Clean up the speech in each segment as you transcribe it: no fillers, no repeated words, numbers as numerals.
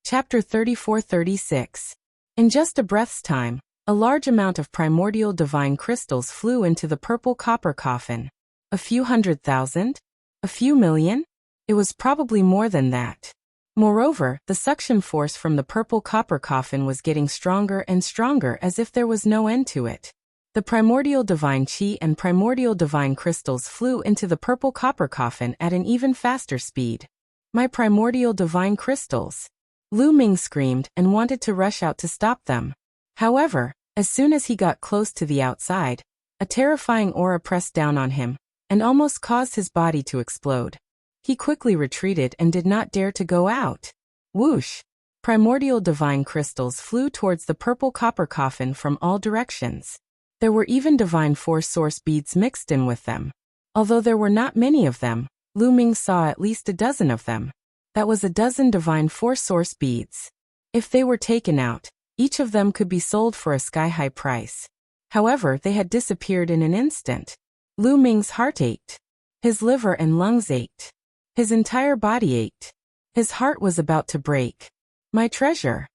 Chapter 34-36. In just a breath's time, a large amount of primordial divine crystals flew into the purple copper coffin. A few 100,000? A few million? It was probably more than that. Moreover, the suction force from the purple copper coffin was getting stronger and stronger as if there was no end to it. The primordial divine chi and primordial divine crystals flew into the purple copper coffin at an even faster speed. My primordial divine crystals! Lu Ming screamed and wanted to rush out to stop them. However, as soon as he got close to the outside, a terrifying aura pressed down on him and almost caused his body to explode. He quickly retreated and did not dare to go out. Whoosh! Primordial divine crystals flew towards the purple copper coffin from all directions. There were even divine force source beads mixed in with them. Although there were not many of them, Lu Ming saw at least a dozen of them. That was a dozen divine force source beads. If they were taken out, each of them could be sold for a sky-high price. However, they had disappeared in an instant. Lu Ming's heart ached. His liver and lungs ached. His entire body ached. His heart was about to break. My treasure!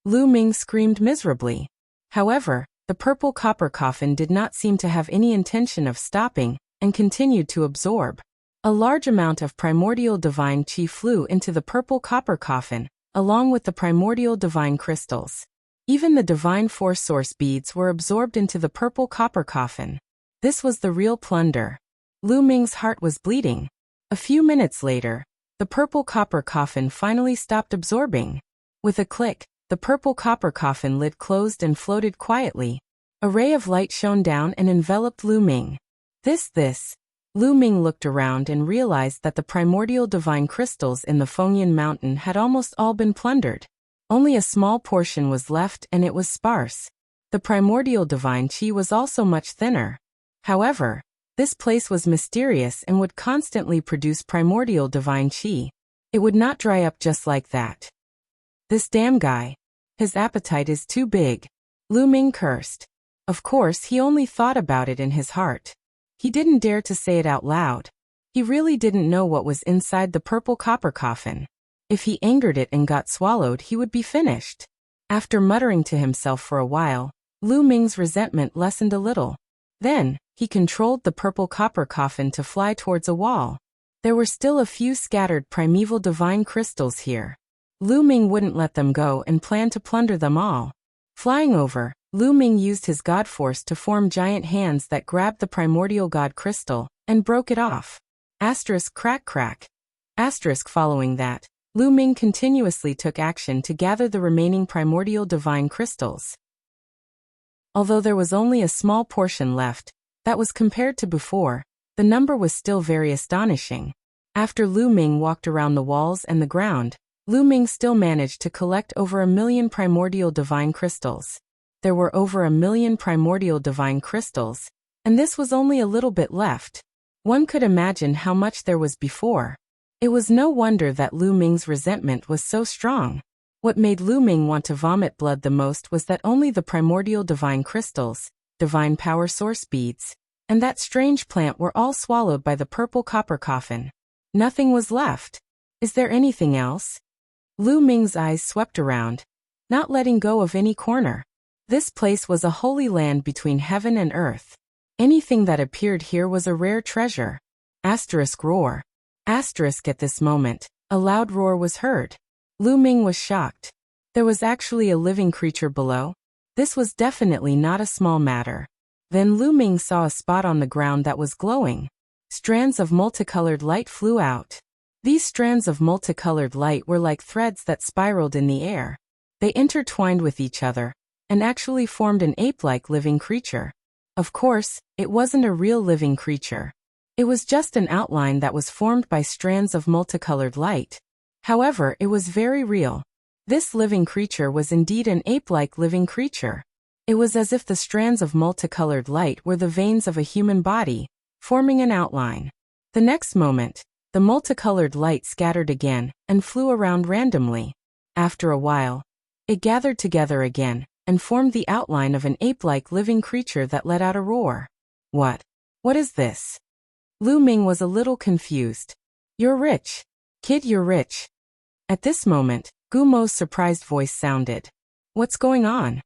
Lu Ming screamed miserably. However, the purple copper coffin did not seem to have any intention of stopping and continued to absorb. A large amount of primordial divine chi flew into the purple copper coffin, along with the primordial divine crystals. Even the divine force source beads were absorbed into the purple copper coffin. This was the real plunder. Lu Ming's heart was bleeding. A few minutes later, the purple copper coffin finally stopped absorbing. With a click, the purple copper coffin lid closed and floated quietly. A ray of light shone down and enveloped Lu Ming. This. Lu Ming looked around and realized that the primordial divine crystals in the Fengyan mountain had almost all been plundered. Only a small portion was left and it was sparse. The primordial divine chi was also much thinner. However, this place was mysterious and would constantly produce primordial divine chi. It would not dry up just like that. This damn guy. His appetite is too big. Lu Ming cursed. Of course, he only thought about it in his heart. He didn't dare to say it out loud. He really didn't know what was inside the purple copper coffin. If he angered it and got swallowed, he would be finished. After muttering to himself for a while, Lu Ming's resentment lessened a little. Then, he controlled the purple copper coffin to fly towards a wall. There were still a few scattered primeval divine crystals here. Lu Ming wouldn't let them go and planned to plunder them all. Flying over, Lu Ming used his god force to form giant hands that grabbed the primordial god crystal and broke it off. Asterisk crack crack. Asterisk following that, Lu Ming continuously took action to gather the remaining primordial divine crystals. Although there was only a small portion left, that was compared to before, the number was still very astonishing. After Lu Ming walked around the walls and the ground, Lu Ming still managed to collect over 1 million primordial divine crystals. There were over 1 million primordial divine crystals, and this was only a little bit left. One could imagine how much there was before. It was no wonder that Lu Ming's resentment was so strong. What made Lu Ming want to vomit blood the most was that only the primordial divine crystals, divine power source beads, and that strange plant were all swallowed by the purple copper coffin. Nothing was left. Is there anything else? Lu Ming's eyes swept around, not letting go of any corner. This place was a holy land between heaven and earth. Anything that appeared here was a rare treasure. Asterisk roar. Asterisk at this moment, a loud roar was heard. Lu Ming was shocked. There was actually a living creature below. This was definitely not a small matter. Then Lu Ming saw a spot on the ground that was glowing. Strands of multicolored light flew out. These strands of multicolored light were like threads that spiraled in the air. They intertwined with each other and actually formed an ape-like living creature. Of course, it wasn't a real living creature. It was just an outline that was formed by strands of multicolored light. However, it was very real. This living creature was indeed an ape-like living creature. It was as if the strands of multicolored light were the veins of a human body, forming an outline. The next moment, the multicolored light scattered again and flew around randomly. After a while, it gathered together again and formed the outline of an ape-like living creature that let out a roar. What? What is this? Lu Ming was a little confused. You're rich. Kid, you're rich. At this moment, Gumo's surprised voice sounded. What's going on?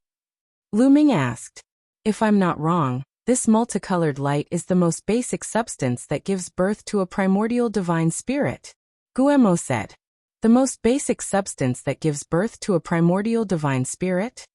Lu Ming asked. If I'm not wrong, this multicolored light is the most basic substance that gives birth to a primordial divine spirit. Guemo said. The most basic substance that gives birth to a primordial divine spirit?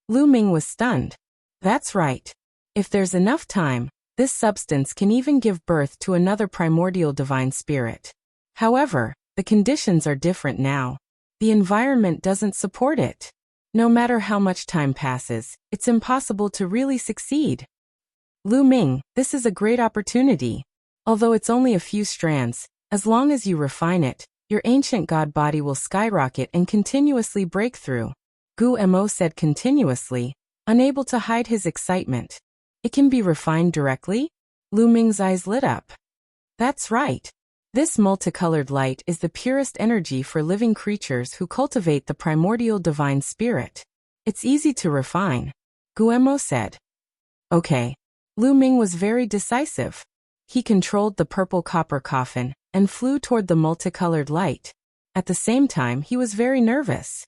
Lu Ming was stunned. That's right. If there's enough time, this substance can even give birth to another primordial divine spirit. However, the conditions are different now. The environment doesn't support it. No matter how much time passes, it's impossible to really succeed. Lu Ming, this is a great opportunity. Although it's only a few strands, as long as you refine it, your ancient god body will skyrocket and continuously break through. Guemo said continuously, unable to hide his excitement. It can be refined directly? Lu Ming's eyes lit up. That's right. This multicolored light is the purest energy for living creatures who cultivate the primordial divine spirit. It's easy to refine. Guemo said. Okay. Lu Ming was very decisive. He controlled the purple copper coffin and flew toward the multicolored light. At the same time, he was very nervous.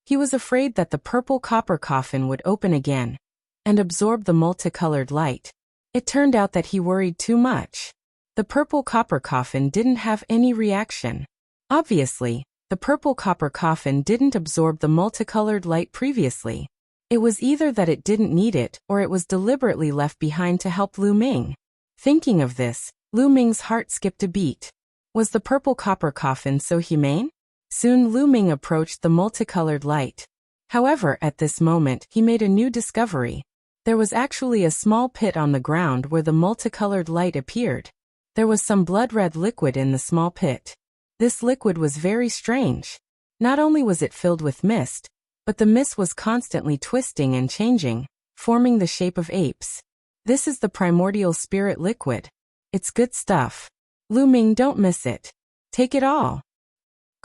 He was afraid that the purple copper coffin would open again and absorb the multicolored light. It turned out that he worried too much. The purple copper coffin didn't have any reaction. Obviously, the purple copper coffin didn't absorb the multicolored light previously. It was either that it didn't need it or it was deliberately left behind to help Lu Ming. Thinking of this, Lu Ming's heart skipped a beat. Was the purple copper coffin so humane? Soon Lu Ming approached the multicolored light. However, at this moment, he made a new discovery. There was actually a small pit on the ground where the multicolored light appeared. There was some blood-red liquid in the small pit. This liquid was very strange. Not only was it filled with mist, but the mist was constantly twisting and changing, forming the shape of apes. This is the primordial spirit liquid. It's good stuff. Lu Ming, don't miss it. Take it all.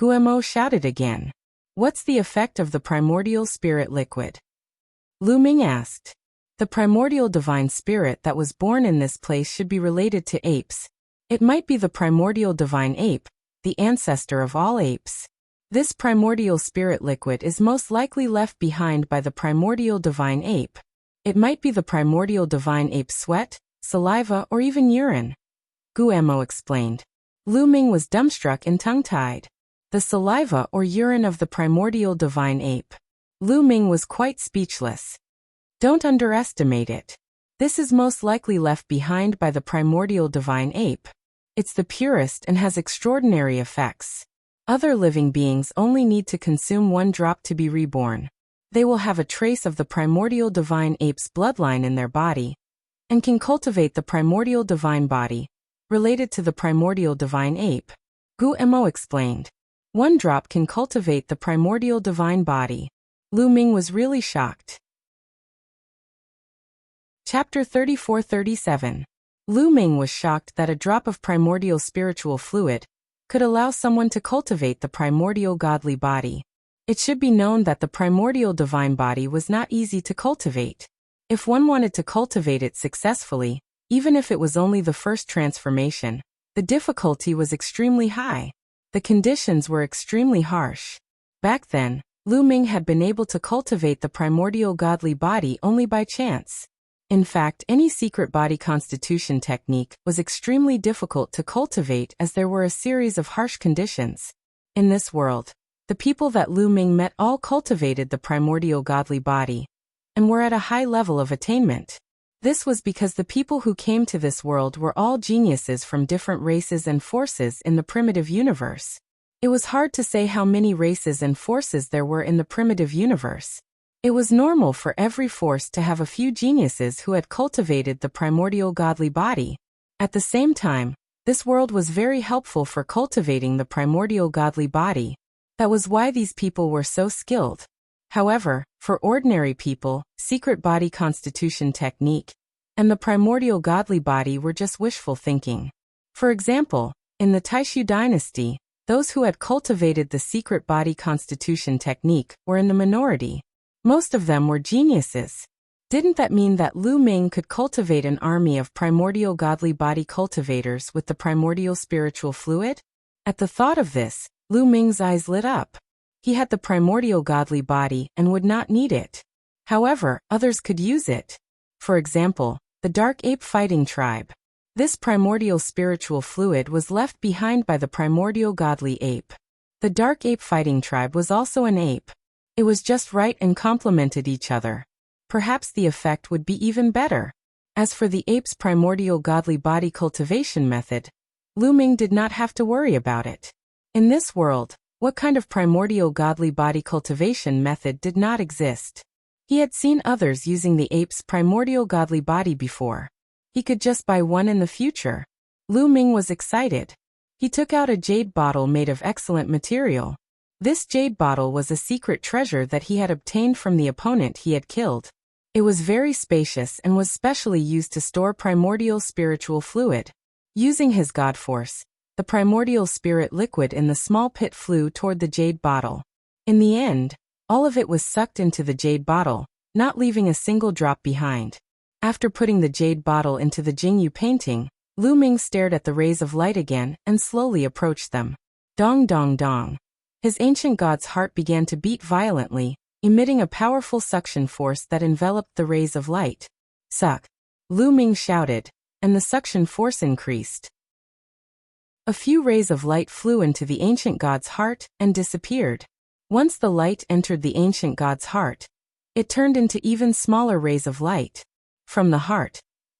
Guemo shouted again. What's the effect of the primordial spirit liquid? Lu Ming asked. The primordial divine spirit that was born in this place should be related to apes. It might be the primordial divine ape, the ancestor of all apes. This primordial spirit liquid is most likely left behind by the primordial divine ape. It might be the primordial divine ape's sweat, saliva, or even urine. Guemo explained. Lu Ming was dumbstruck and tongue-tied. The saliva or urine of the primordial divine ape. Lu Ming was quite speechless. Don't underestimate it. This is most likely left behind by the primordial divine ape. It's the purest and has extraordinary effects. Other living beings only need to consume one drop to be reborn. They will have a trace of the primordial divine ape's bloodline in their body, and can cultivate the primordial divine body, related to the primordial divine ape. Guemo explained. One drop can cultivate the primordial divine body. Lu Ming was really shocked. Chapter 34-37. Lu Ming was shocked that a drop of primordial spiritual fluid could allow someone to cultivate the primordial godly body. It should be known that the primordial divine body was not easy to cultivate. If one wanted to cultivate it successfully, even if it was only the first transformation, the difficulty was extremely high. The conditions were extremely harsh. Back then, Lu Ming had been able to cultivate the primordial godly body only by chance. In fact, any secret body constitution technique was extremely difficult to cultivate as there were a series of harsh conditions. In this world, the people that Lu Ming met all cultivated the primordial godly body and were at a high level of attainment. This was because the people who came to this world were all geniuses from different races and forces in the primitive universe. It was hard to say how many races and forces there were in the primitive universe. It was normal for every force to have a few geniuses who had cultivated the primordial godly body. At the same time, this world was very helpful for cultivating the primordial godly body. That was why these people were so skilled. However, for ordinary people, secret body constitution technique and the primordial godly body were just wishful thinking. For example, in the Taishu dynasty, those who had cultivated the secret body constitution technique were in the minority. Most of them were geniuses. Didn't that mean that Lu Ming could cultivate an army of primordial godly body cultivators with the primordial spiritual fluid? At the thought of this, Lu Ming's eyes lit up. He had the primordial godly body and would not need it. However, others could use it. For example, the dark ape fighting tribe. This primordial spiritual fluid was left behind by the primordial godly ape. The dark ape fighting tribe was also an ape. It was just right and complemented each other. Perhaps the effect would be even better. As for the ape's primordial godly body cultivation method, Lu Ming did not have to worry about it. In this world, what kind of primordial godly body cultivation method did not exist? He had seen others using the ape's primordial godly body before. He could just buy one in the future. Lu Ming was excited. He took out a jade bottle made of excellent material. This jade bottle was a secret treasure that he had obtained from the opponent he had killed. It was very spacious and was specially used to store primordial spiritual fluid. Using his god force, the primordial spirit liquid in the small pit flew toward the jade bottle. In the end, all of it was sucked into the jade bottle, not leaving a single drop behind. After putting the jade bottle into the Jingyu painting, Lu Ming stared at the rays of light again and slowly approached them. Dong dong dong. His ancient god's heart began to beat violently, emitting a powerful suction force that enveloped the rays of light. Suck! Lu Ming shouted, and the suction force increased. A few rays of light flew into the ancient god's heart and disappeared. Once the light entered the ancient god's heart, it turned into even smaller rays of light. From the heart,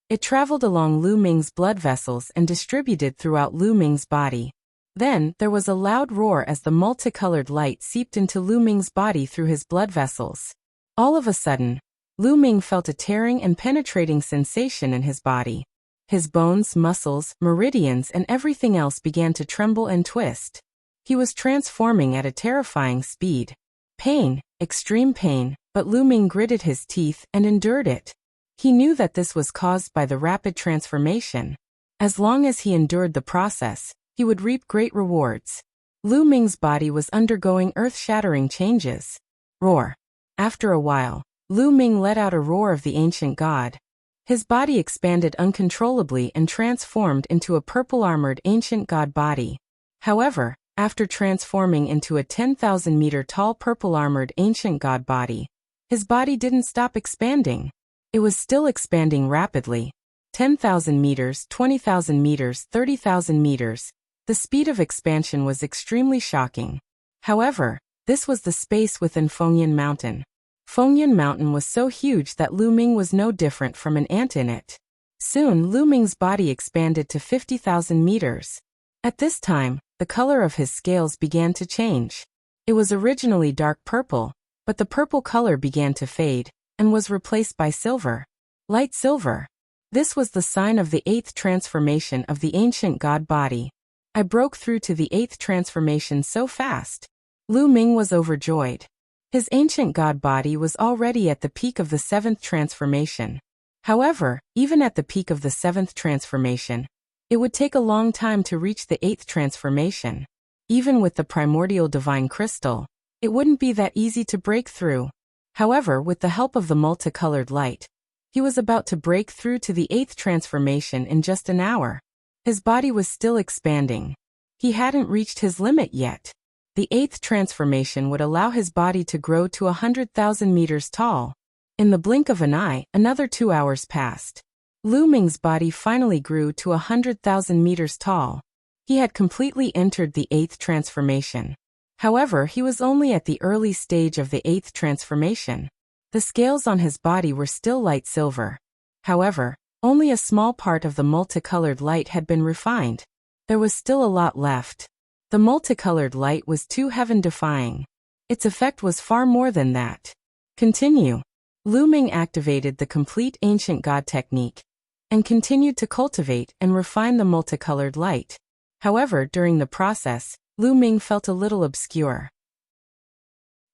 it traveled along Lu Ming's blood vessels and distributed throughout Lu Ming's body. Then, there was a loud roar as the multicolored light seeped into Lu Ming's body through his blood vessels. All of a sudden, Lu Ming felt a tearing and penetrating sensation in his body. His bones, muscles, meridians, and everything else began to tremble and twist. He was transforming at a terrifying speed. Pain, extreme pain, but Lu Ming gritted his teeth and endured it. He knew that this was caused by the rapid transformation. As long as he endured the process, he would reap great rewards. Lu Ming's body was undergoing earth-shattering changes. Roar. After a while, Lu Ming let out a roar of the ancient god. His body expanded uncontrollably and transformed into a purple-armored ancient god body. However, after transforming into a 10,000-meter-tall purple-armored ancient god body, his body didn't stop expanding. It was still expanding rapidly. 10,000 meters, 20,000 meters, 30,000 meters. The speed of expansion was extremely shocking. However, this was the space within Fengyan Mountain. Fengyan Mountain was so huge that Lu Ming was no different from an ant in it. Soon Lu Ming's body expanded to 50,000 meters. At this time, the color of his scales began to change. It was originally dark purple, but the purple color began to fade, and was replaced by silver. Light silver. This was the sign of the 8th transformation of the ancient god body. I broke through to the 8th transformation so fast. Lu Ming was overjoyed. His ancient god body was already at the peak of the 7th transformation. However, even at the peak of the 7th transformation, it would take a long time to reach the 8th transformation. Even with the primordial divine crystal, it wouldn't be that easy to break through. However, with the help of the multicolored light, he was about to break through to the 8th transformation in just an hour. His body was still expanding. He hadn't reached his limit yet. The 8th transformation would allow his body to grow to 100,000 meters tall. In the blink of an eye, another 2 hours passed. Lu Ming's body finally grew to 100,000 meters tall. He had completely entered the 8th transformation. However, he was only at the early stage of the 8th transformation. The scales on his body were still light silver. However, only a small part of the multicolored light had been refined. There was still a lot left. The multicolored light was too heaven-defying. Its effect was far more than that. Continue. Lu Ming activated the complete ancient god technique and continued to cultivate and refine the multicolored light. However, during the process, Lu Ming felt a little obscure.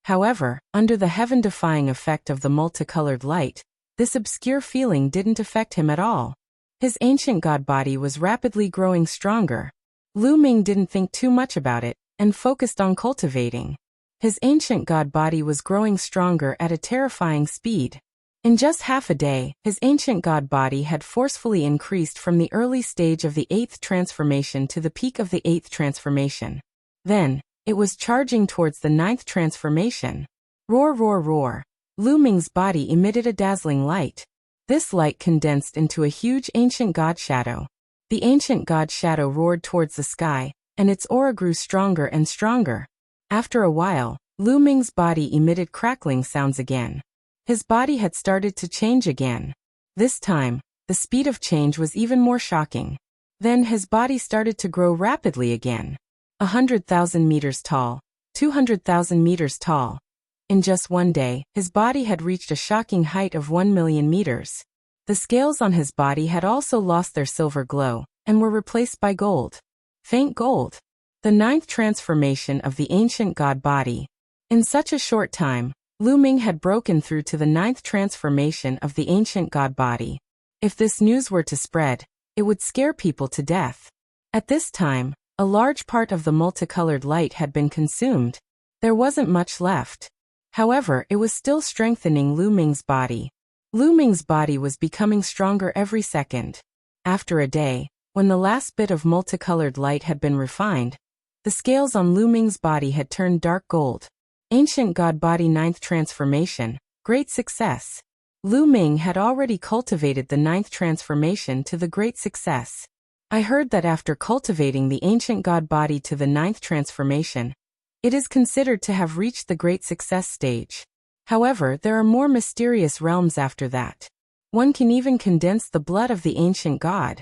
However, under the heaven-defying effect of the multicolored light, this obscure feeling didn't affect him at all. His ancient god body was rapidly growing stronger. Lu Ming didn't think too much about it, and focused on cultivating. His ancient god body was growing stronger at a terrifying speed. In just half a day, his ancient god body had forcefully increased from the early stage of the 8th transformation to the peak of the 8th transformation. Then, It was charging towards the ninth transformation. Roar, roar, roar. Lu Ming's body emitted a dazzling light. This light condensed into a huge ancient god shadow. The ancient god shadow roared towards the sky, and its aura grew stronger and stronger. After a while, Lu Ming's body emitted crackling sounds again. His body had started to change again. This time, the speed of change was even more shocking. Then his body started to grow rapidly again. 100,000 meters tall, 200,000 meters tall. In just one day, his body had reached a shocking height of 1 million meters. The scales on his body had also lost their silver glow, and were replaced by gold. Faint gold. The ninth transformation of the ancient god body. In such a short time, Lu Ming had broken through to the ninth transformation of the ancient god body. If this news were to spread, it would scare people to death. At this time, a large part of the multicolored light had been consumed. There wasn't much left. However, it was still strengthening Lu Ming's body. Lu Ming's body was becoming stronger every second. After a day, when the last bit of multicolored light had been refined, the scales on Lu Ming's body had turned dark gold. Ancient God Body ninth transformation, great success. Lu Ming had already cultivated the ninth transformation to the great success. I heard that after cultivating the ancient God Body to the ninth transformation, it is considered to have reached the great success stage. However, there are more mysterious realms after that. One can even condense the blood of the ancient god.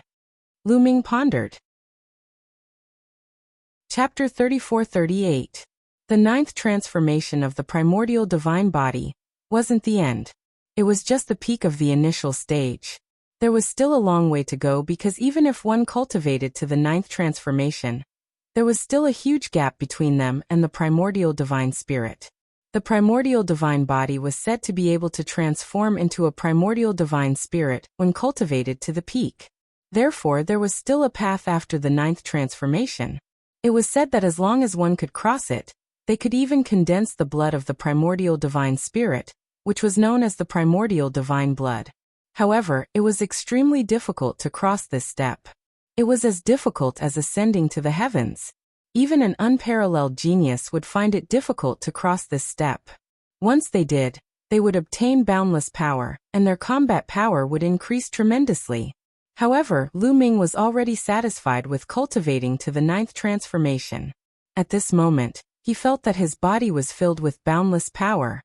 Lu Ming pondered. Chapter 34-38. The ninth transformation of the primordial divine body wasn't the end. It was just the peak of the initial stage. There was still a long way to go because even if one cultivated to the ninth transformation, there was still a huge gap between them and the primordial divine spirit. The primordial divine body was said to be able to transform into a primordial divine spirit when cultivated to the peak. Therefore, there was still a path after the ninth transformation. It was said that as long as one could cross it, they could even condense the blood of the primordial divine spirit, which was known as the primordial divine blood. However, it was extremely difficult to cross this step. It was as difficult as ascending to the heavens. Even an unparalleled genius would find it difficult to cross this step. Once they did, they would obtain boundless power, and their combat power would increase tremendously. However, Lu Ming was already satisfied with cultivating to the ninth transformation. At this moment, he felt that his body was filled with boundless power.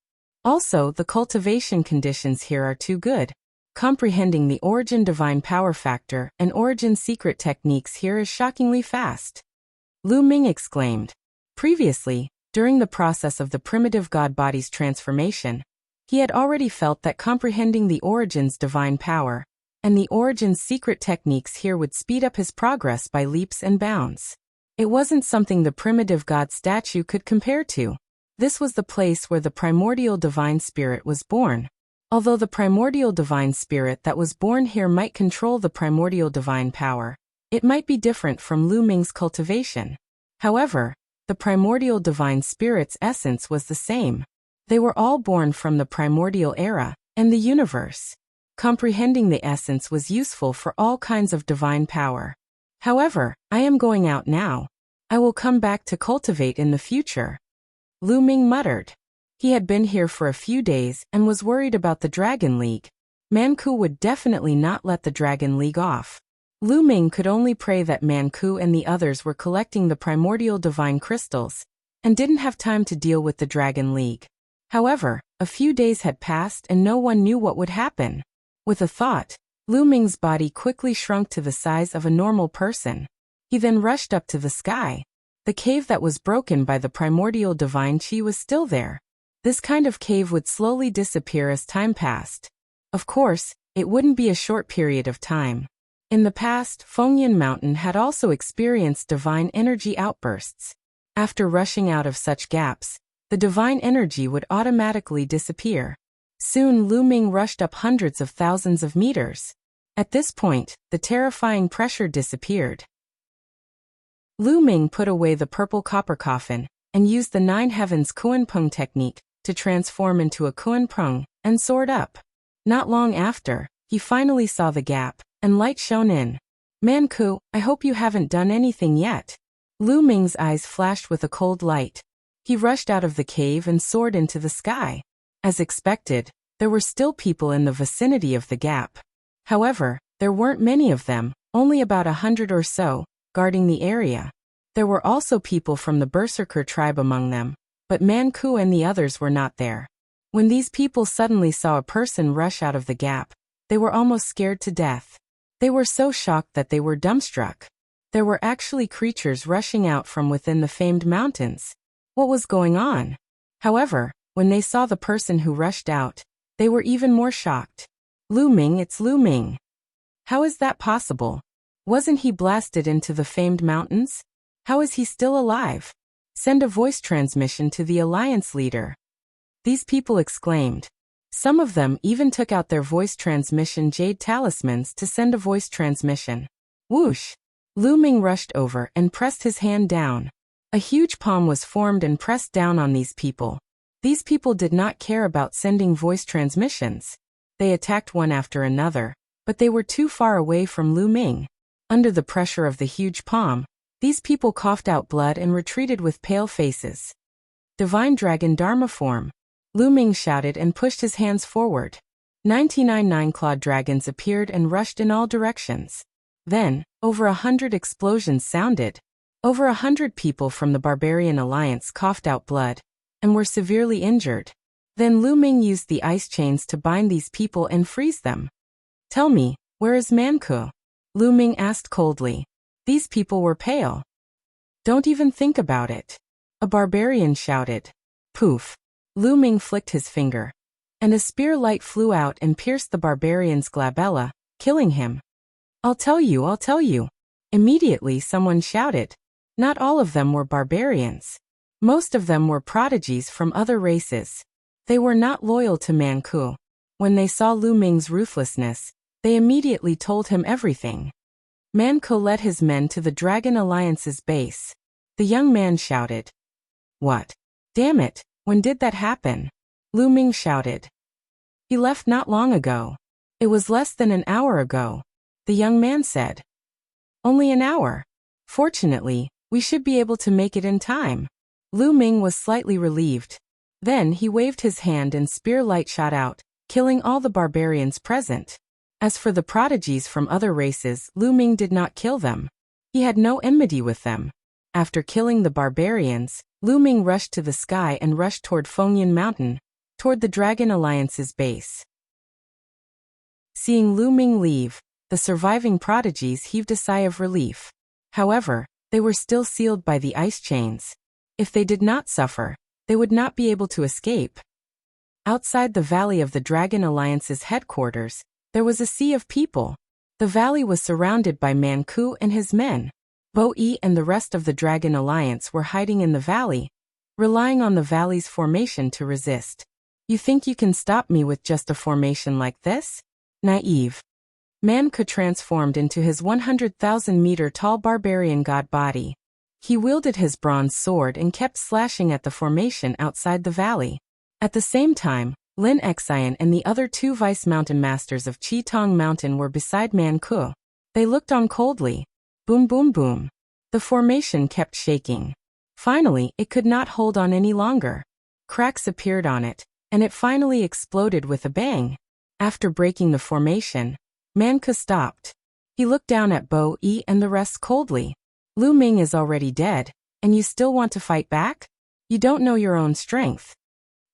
Also, the cultivation conditions here are too good. Comprehending the origin divine power factor and origin secret techniques here is shockingly fast. Lu Ming exclaimed. Previously, during the process of the primitive god body's transformation, he had already felt that comprehending the origin's divine power and the origin's secret techniques here would speed up his progress by leaps and bounds. It wasn't something the primitive god statue could compare to. This was the place where the primordial divine spirit was born. Although the primordial divine spirit that was born here might control the primordial divine power, it might be different from Lu Ming's cultivation. However, the primordial divine spirit's essence was the same. They were all born from the primordial era and the universe. Comprehending the essence was useful for all kinds of divine power. However, I am going out now. I will come back to cultivate in the future. Lu Ming muttered. He had been here for a few days and was worried about the Dragon League. Manku would definitely not let the Dragon League off. Lu Ming could only pray that Manku and the others were collecting the primordial divine crystals and didn't have time to deal with the Dragon League. However, a few days had passed and no one knew what would happen. With a thought, Lu Ming's body quickly shrunk to the size of a normal person. He then rushed up to the sky. The cave that was broken by the primordial divine chi was still there. This kind of cave would slowly disappear as time passed. Of course, it wouldn't be a short period of time. In the past, Fengyan Mountain had also experienced divine energy outbursts. After rushing out of such gaps, the divine energy would automatically disappear. Soon Lu Ming rushed up hundreds of thousands of meters. At this point, the terrifying pressure disappeared. Lu Ming put away the purple copper coffin and used the Nine Heavens Kuan-Pung technique to transform into a Kuan-Pung and soared up. Not long after, he finally saw the gap, and light shone in. Manku, I hope you haven't done anything yet. Lu Ming's eyes flashed with a cold light. He rushed out of the cave and soared into the sky. As expected, there were still people in the vicinity of the gap. However, there weren't many of them, only about 100 or so, guarding the area. There were also people from the Berserker tribe among them, but Manku and the others were not there. When these people suddenly saw a person rush out of the gap, they were almost scared to death. They were so shocked that they were dumbstruck. There were actually creatures rushing out from within the famed mountains. What was going on? However, when they saw the person who rushed out, they were even more shocked. Lu Ming, it's Lu Ming. How is that possible? Wasn't he blasted into the famed mountains? How is he still alive? Send a voice transmission to the Alliance leader. These people exclaimed. Some of them even took out their voice transmission jade talismans to send a voice transmission. Whoosh! Lu Ming rushed over and pressed his hand down. A huge palm was formed and pressed down on these people. These people did not care about sending voice transmissions. They attacked one after another, but they were too far away from Lu Ming. Under the pressure of the huge palm, these people coughed out blood and retreated with pale faces. Divine Dragon Dharma form. Lu Ming shouted and pushed his hands forward. 99 nine-clawed dragons appeared and rushed in all directions. Then, over 100 explosions sounded. Over 100 people from the Barbarian Alliance coughed out blood and were severely injured. Then Lu Ming used the ice chains to bind these people and freeze them. Tell me, where is Manku? Lu Ming asked coldly. These people were pale. Don't even think about it. A barbarian shouted. Poof. Lu Ming flicked his finger, and a spear light flew out and pierced the barbarian's glabella, killing him. I'll tell you. Immediately someone shouted. Not all of them were barbarians. Most of them were prodigies from other races. They were not loyal to Manku. When they saw Lu Ming's ruthlessness, they immediately told him everything. Manku led his men to the Dragon Alliance's base. The young man shouted. What? Damn it, when did that happen? Lu Ming shouted. He left not long ago. It was less than an hour ago. The young man said. Only an hour. Fortunately, we should be able to make it in time. Lu Ming was slightly relieved. Then he waved his hand and spear light shot out, killing all the barbarians present. As for the prodigies from other races, Lu Ming did not kill them. He had no enmity with them. After killing the barbarians, Lu Ming rushed to the sky and rushed toward Fengyan Mountain, toward the Dragon Alliance's base. Seeing Lu Ming leave, the surviving prodigies heaved a sigh of relief. However, they were still sealed by the ice chains. If they did not suffer, they would not be able to escape. Outside the valley of the Dragon Alliance's headquarters, there was a sea of people. The valley was surrounded by Manku and his men. Bo-E and the rest of the Dragon Alliance were hiding in the valley, relying on the valley's formation to resist. You think you can stop me with just a formation like this? Naive. Manku transformed into his 100,000-meter-tall barbarian god body. He wielded his bronze sword and kept slashing at the formation outside the valley. At the same time, Lin Xian and the other two vice mountain masters of Qitong Mountain were beside Manku. They looked on coldly. Boom boom boom. The formation kept shaking. Finally, it could not hold on any longer. Cracks appeared on it, and it finally exploded with a bang. After breaking the formation, Manku stopped. He looked down at Bo-E and the rest coldly. Lu Ming is already dead, and you still want to fight back? You don't know your own strength.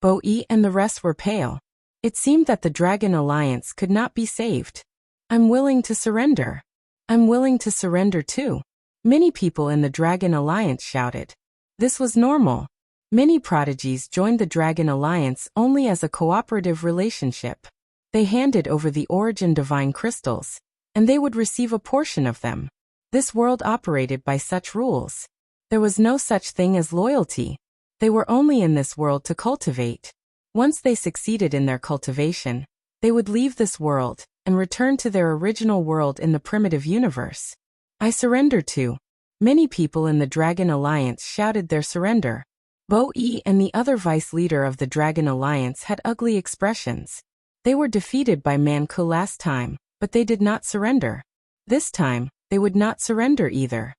Bo-E and the rest were pale. It seemed that the Dragon Alliance could not be saved. I'm willing to surrender. I'm willing to surrender too. Many people in the Dragon Alliance shouted. This was normal. Many prodigies joined the Dragon Alliance only as a cooperative relationship. They handed over the origin divine crystals, and they would receive a portion of them. This world operated by such rules. There was no such thing as loyalty. They were only in this world to cultivate. Once they succeeded in their cultivation, they would leave this world and return to their original world in the primitive universe. I surrender too. Many people in the Dragon Alliance shouted their surrender. Bo-E and the other vice leader of the Dragon Alliance had ugly expressions. They were defeated by Manku last time, but they did not surrender. This time, they would not surrender either.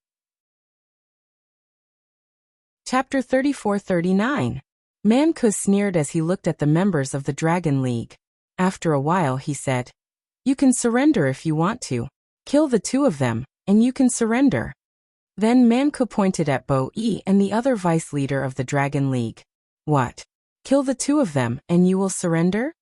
Chapter 34-39. Man Ku sneered as he looked at the members of the Dragon League. After a while he said, "You can surrender if you want to. Kill the two of them, and you can surrender." Then Man Ku pointed at Bo Yi and the other vice leader of the Dragon League. "What? Kill the two of them, and you will surrender?"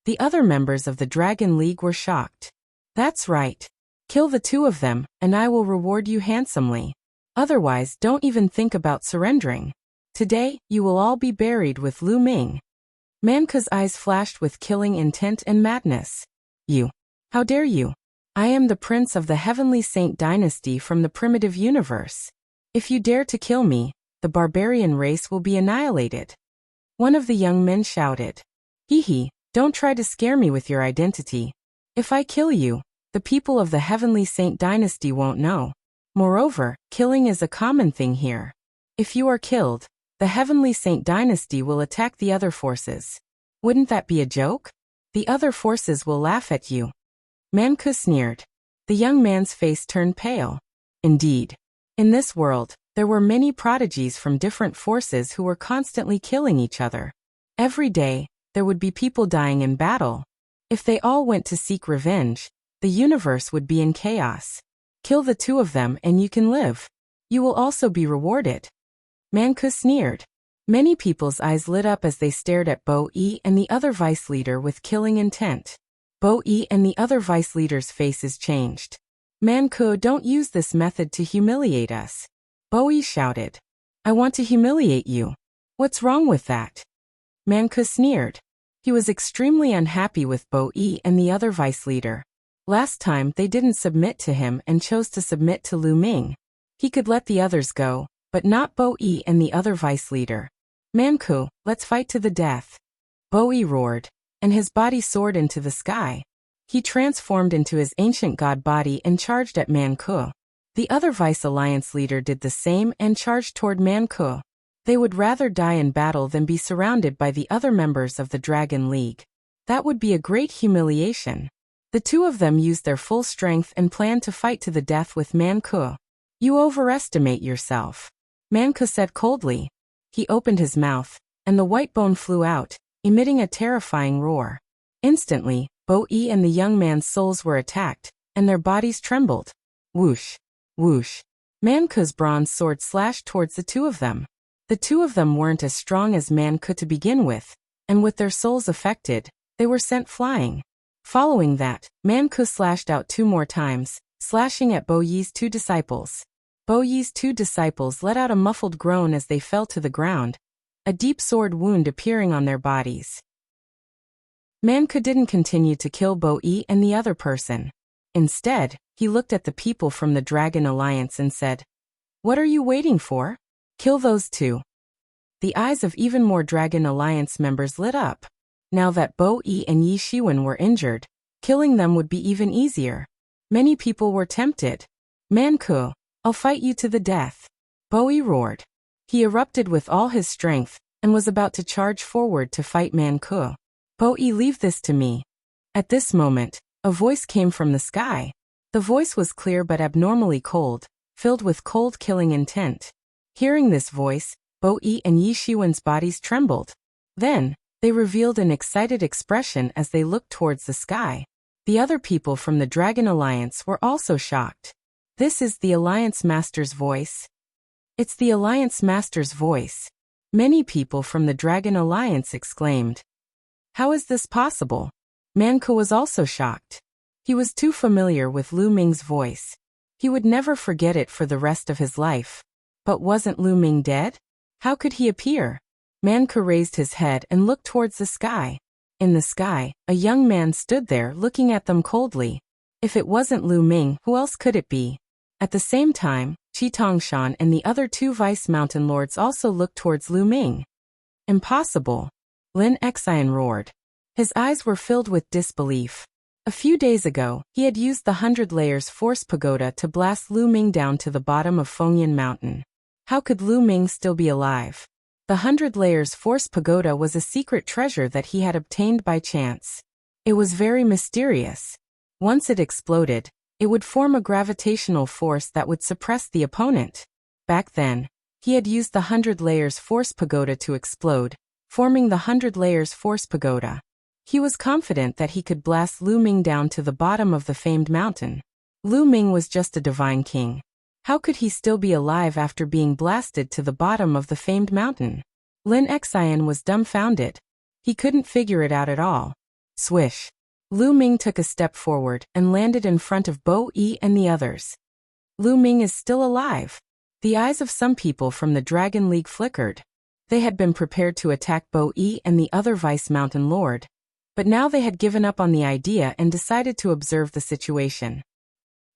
The other members of the Dragon League were shocked. "That's right. Kill the two of them, and I will reward you handsomely. Otherwise, don't even think about surrendering. Today, you will all be buried with Lu Ming." Man Ku's eyes flashed with killing intent and madness. "You! How dare you? I am the prince of the Heavenly Saint dynasty from the primitive universe. If you dare to kill me, the barbarian race will be annihilated." One of the young men shouted. "Hee hee, don't try to scare me with your identity. If I kill you, the people of the Heavenly Saint dynasty won't know. Moreover, killing is a common thing here. If you are killed, the Heavenly Saint dynasty will attack the other forces. Wouldn't that be a joke? The other forces will laugh at you." Man Ku sneered. The young man's face turned pale. Indeed. In this world, there were many prodigies from different forces who were constantly killing each other. Every day, there would be people dying in battle. If they all went to seek revenge, the universe would be in chaos. Kill the two of them and you can live. You will also be rewarded. Man Ku sneered. Many people's eyes lit up as they stared at Bo Yi and the other vice leader with killing intent. Bo Yi and the other vice leader's faces changed. "Man Ku, don't use this method to humiliate us." Bo Yi shouted. "I want to humiliate you. What's wrong with that?" Man Ku sneered. He was extremely unhappy with Bo Yi and the other vice leader. Last time they didn't submit to him and chose to submit to Lu Ming. He could let the others go, but not Bo Yi and the other vice leader. "Man Ku, let's fight to the death." Bo Yi roared, and his body soared into the sky. He transformed into his ancient god body and charged at Man Ku. The other vice alliance leader did the same and charged toward Man Ku. They would rather die in battle than be surrounded by the other members of the Dragon League. That would be a great humiliation. The two of them used their full strength and planned to fight to the death with Man Ku. "You overestimate yourself," Man Ku said coldly. He opened his mouth, and the white bone flew out, emitting a terrifying roar. Instantly, Bo Yi and the young man's souls were attacked, and their bodies trembled. Whoosh! Whoosh! Man Ku's bronze sword slashed towards the two of them. The two of them weren't as strong as Man Ku to begin with, and with their souls affected, they were sent flying. Following that, Man Ku slashed out 2 more times, slashing at Bo Yi's 2 disciples. Bo Yi's 2 disciples let out a muffled groan as they fell to the ground, a deep sword wound appearing on their bodies. Man Ku didn't continue to kill Bo Yi and the other person. Instead, he looked at the people from the Dragon Alliance and said, "What are you waiting for? Kill those 2. The eyes of even more Dragon Alliance members lit up. Now that Bo Yi and Yi Shiwen were injured, killing them would be even easier. Many people were tempted. "Man Ku, I'll fight you to the death." Bo Yi roared. He erupted with all his strength, and was about to charge forward to fight Man Ku. "Bo Yi, leave this to me." At this moment, a voice came from the sky. The voice was clear but abnormally cold, filled with cold killing intent. Hearing this voice, Bo Yi and Yi Shiwen's bodies trembled. Then, they revealed an excited expression as they looked towards the sky. The other people from the Dragon Alliance were also shocked. "This is the Alliance Master's voice." "It's the Alliance Master's voice." Many people from the Dragon Alliance exclaimed. "How is this possible?" Man Ku was also shocked. He was too familiar with Lu Ming's voice. He would never forget it for the rest of his life. But wasn't Lu Ming dead? How could he appear? Man Ku raised his head and looked towards the sky. In the sky, a young man stood there looking at them coldly. If it wasn't Lu Ming, who else could it be? At the same time, Qi Tongshan and the other 2 vice mountain lords also looked towards Lu Ming. "Impossible!" Lin Xian roared. His eyes were filled with disbelief. A few days ago, he had used the 100 Layers Force Pagoda to blast Lu Ming down to the bottom of Fengyan Mountain. How could Lu Ming still be alive? The 100 Layers Force Pagoda was a secret treasure that he had obtained by chance. It was very mysterious. Once it exploded, it would form a gravitational force that would suppress the opponent. Back then, He had used the 100 layers force pagoda to explode, forming the 100 layers force pagoda. He was confident that he could blast Lu Ming down to the bottom of the famed mountain. Lu Ming was just a divine king. How could he still be alive after being blasted to the bottom of the famed mountain? Lin Xian was dumbfounded. He couldn't figure it out at all. Swish. Lu Ming took a step forward and landed in front of Bo Yi and the others. Lu Ming is still alive. The eyes of some people from the Dragon League flickered. They had been prepared to attack Bo Yi and the other Vice Mountain Lord, but now they had given up on the idea and decided to observe the situation.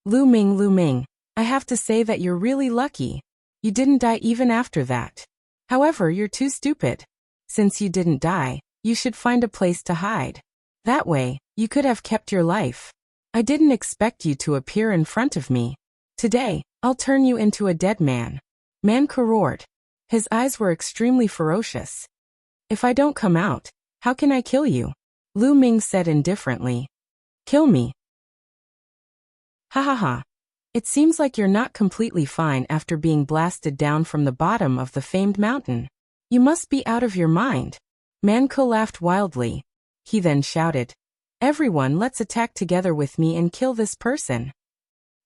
Lu Ming, I have to say that you're really lucky. You didn't die even after that. However, you're too stupid. Since you didn't die, you should find a place to hide. That way, you could have kept your life. I didn't expect you to appear in front of me. Today, I'll turn you into a dead man. Man Ke roared. His eyes were extremely ferocious. If I don't come out, how can I kill you? Lu Ming said indifferently. Kill me. Ha ha ha. It seems like you're not completely fine after being blasted down from the bottom of the famed mountain. You must be out of your mind. Man Ke laughed wildly. He then shouted, Everyone, let's attack together with me and kill this person.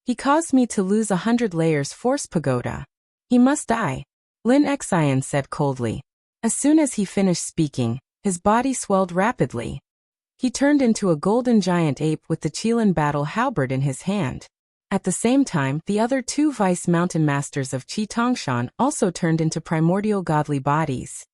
He caused me to lose 100 layers force pagoda. He must die. Lin Xian said coldly. As soon as he finished speaking, his body swelled rapidly. He turned into a golden giant ape with the Qilin battle halberd in his hand. At the same time, the other two vice mountain masters of Qi Tongshan also turned into primordial godly bodies.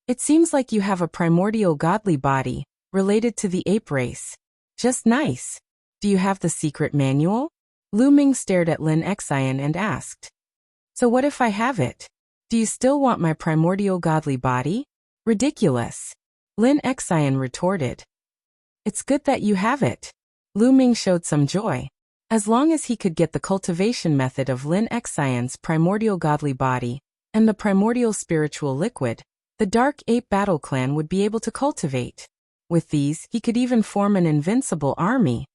It seems like you have a primordial godly body, related to the ape race. Just nice. Do you have the secret manual? Lu Ming stared at Lin Xian and asked. So what if I have it? Do you still want my primordial godly body? Ridiculous. Lin Xian retorted. It's good that you have it. Lu Ming showed some joy. As long as he could get the cultivation method of Lin Xian's primordial godly body and the primordial spiritual liquid, the Dark Ape Battle Clan would be able to cultivate. With these, he could even form an invincible army.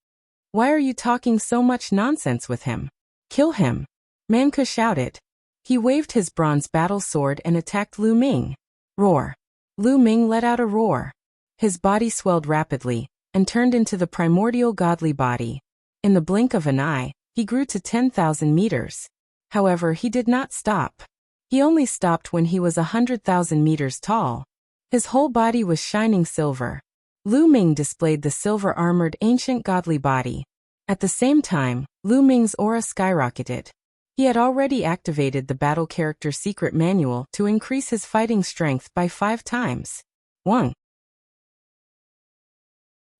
Why are you talking so much nonsense with him? Kill him. Man Ke shouted. He waved his bronze battle sword and attacked Lu Ming. Roar. Lu Ming let out a roar. His body swelled rapidly and turned into the primordial godly body. In the blink of an eye, he grew to 10,000 meters. However, he did not stop. He only stopped when he was 100,000 meters tall. His whole body was shining silver. Lu Ming displayed the silver-armored ancient godly body. At the same time, Lu Ming's aura skyrocketed. He had already activated the battle character secret manual to increase his fighting strength by 5 times. 1.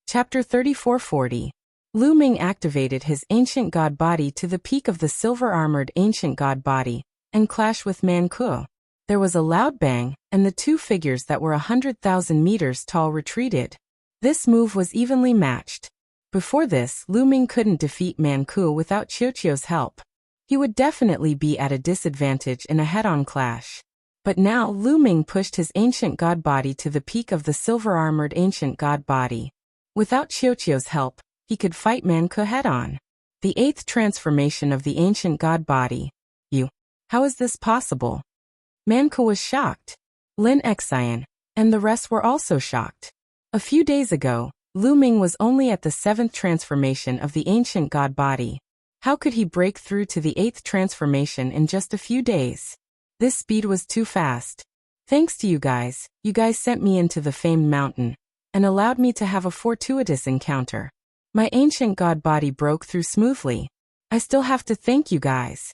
Chapter 3440. Lu Ming activated his ancient god body to the peak of the silver-armored ancient god body and clashed with Man Ke. There was a loud bang, and the two figures that were 100,000 meters tall retreated. This move was evenly matched. Before this, Lu Ming couldn't defeat Man Ke without Qiuqiu's help. He would definitely be at a disadvantage in a head-on clash. But now Lu Ming pushed his ancient god body to the peak of the silver-armored ancient god body. Without Qiuqiu's help, he could fight Man Ke head-on. The 8th transformation of the ancient god body. How is this possible? Man Ke was shocked. Lin Xian and the rest were also shocked. A few days ago, Lu Ming was only at the 7th transformation of the ancient god body. How could he break through to the 8th transformation in just a few days? This speed was too fast. Thanks to you guys sent me into the famed mountain and allowed me to have a fortuitous encounter. My ancient god body broke through smoothly. I still have to thank you guys.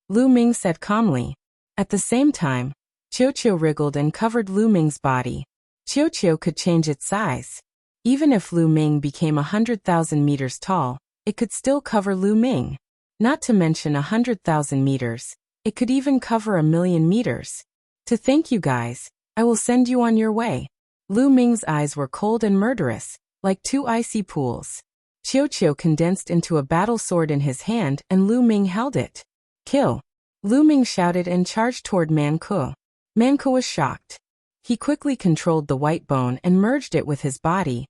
Lu Ming said calmly. At the same time, Qiuqiu wriggled and covered Lu Ming's body. Qiuqiu could change its size. Even if Lu Ming became 100,000 meters tall, it could still cover Lu Ming. Not to mention 100,000 meters, it could even cover 1,000,000 meters. To thank you guys, I will send you on your way. Lu Ming's eyes were cold and murderous, like 2 icy pools. Qiuqiu condensed into a battle sword in his hand and Lu Ming held it. Kill! Lu Ming shouted and charged toward Man Ke. Man Ke was shocked. He quickly controlled the white bone and merged it with his body,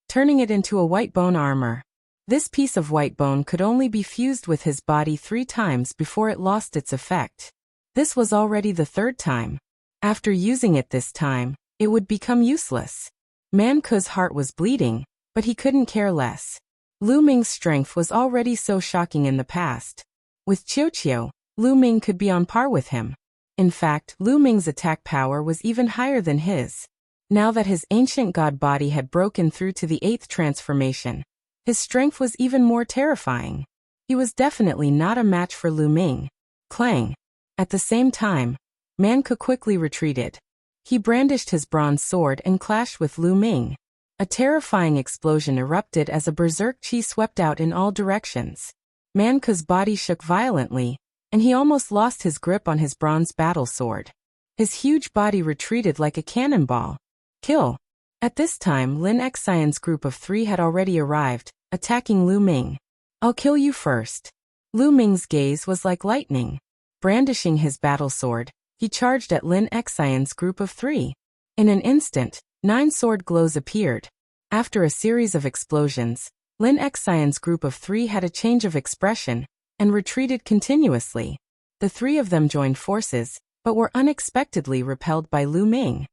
turning it into a white bone armor. This piece of white bone could only be fused with his body 3 times before it lost its effect. This was already the third time. After using it this time, it would become useless. Man Ke's heart was bleeding, but he couldn't care less. Lu Ming's strength was already so shocking in the past. With Qiuqiu, Lu Ming could be on par with him. In fact, Lu Ming's attack power was even higher than his. Now that his ancient god body had broken through to the 8th transformation, his strength was even more terrifying. He was definitely not a match for Lu Ming. Clang! At the same time, Man Ke quickly retreated. He brandished his bronze sword and clashed with Lu Ming. A terrifying explosion erupted as a berserk chi swept out in all directions. Man Ke's body shook violently, and he almost lost his grip on his bronze battle sword. His huge body retreated like a cannonball. Kill! At this time, Lin Xian's group of 3 had already arrived, attacking Lu Ming. I'll kill you first. Lu Ming's gaze was like lightning. Brandishing his battle sword, he charged at Lin Xian's group of 3. In an instant, 9 sword glows appeared. After a series of explosions, Lin Xian's group of 3 had a change of expression and retreated continuously. The 3 of them joined forces, but were unexpectedly repelled by Lu Ming.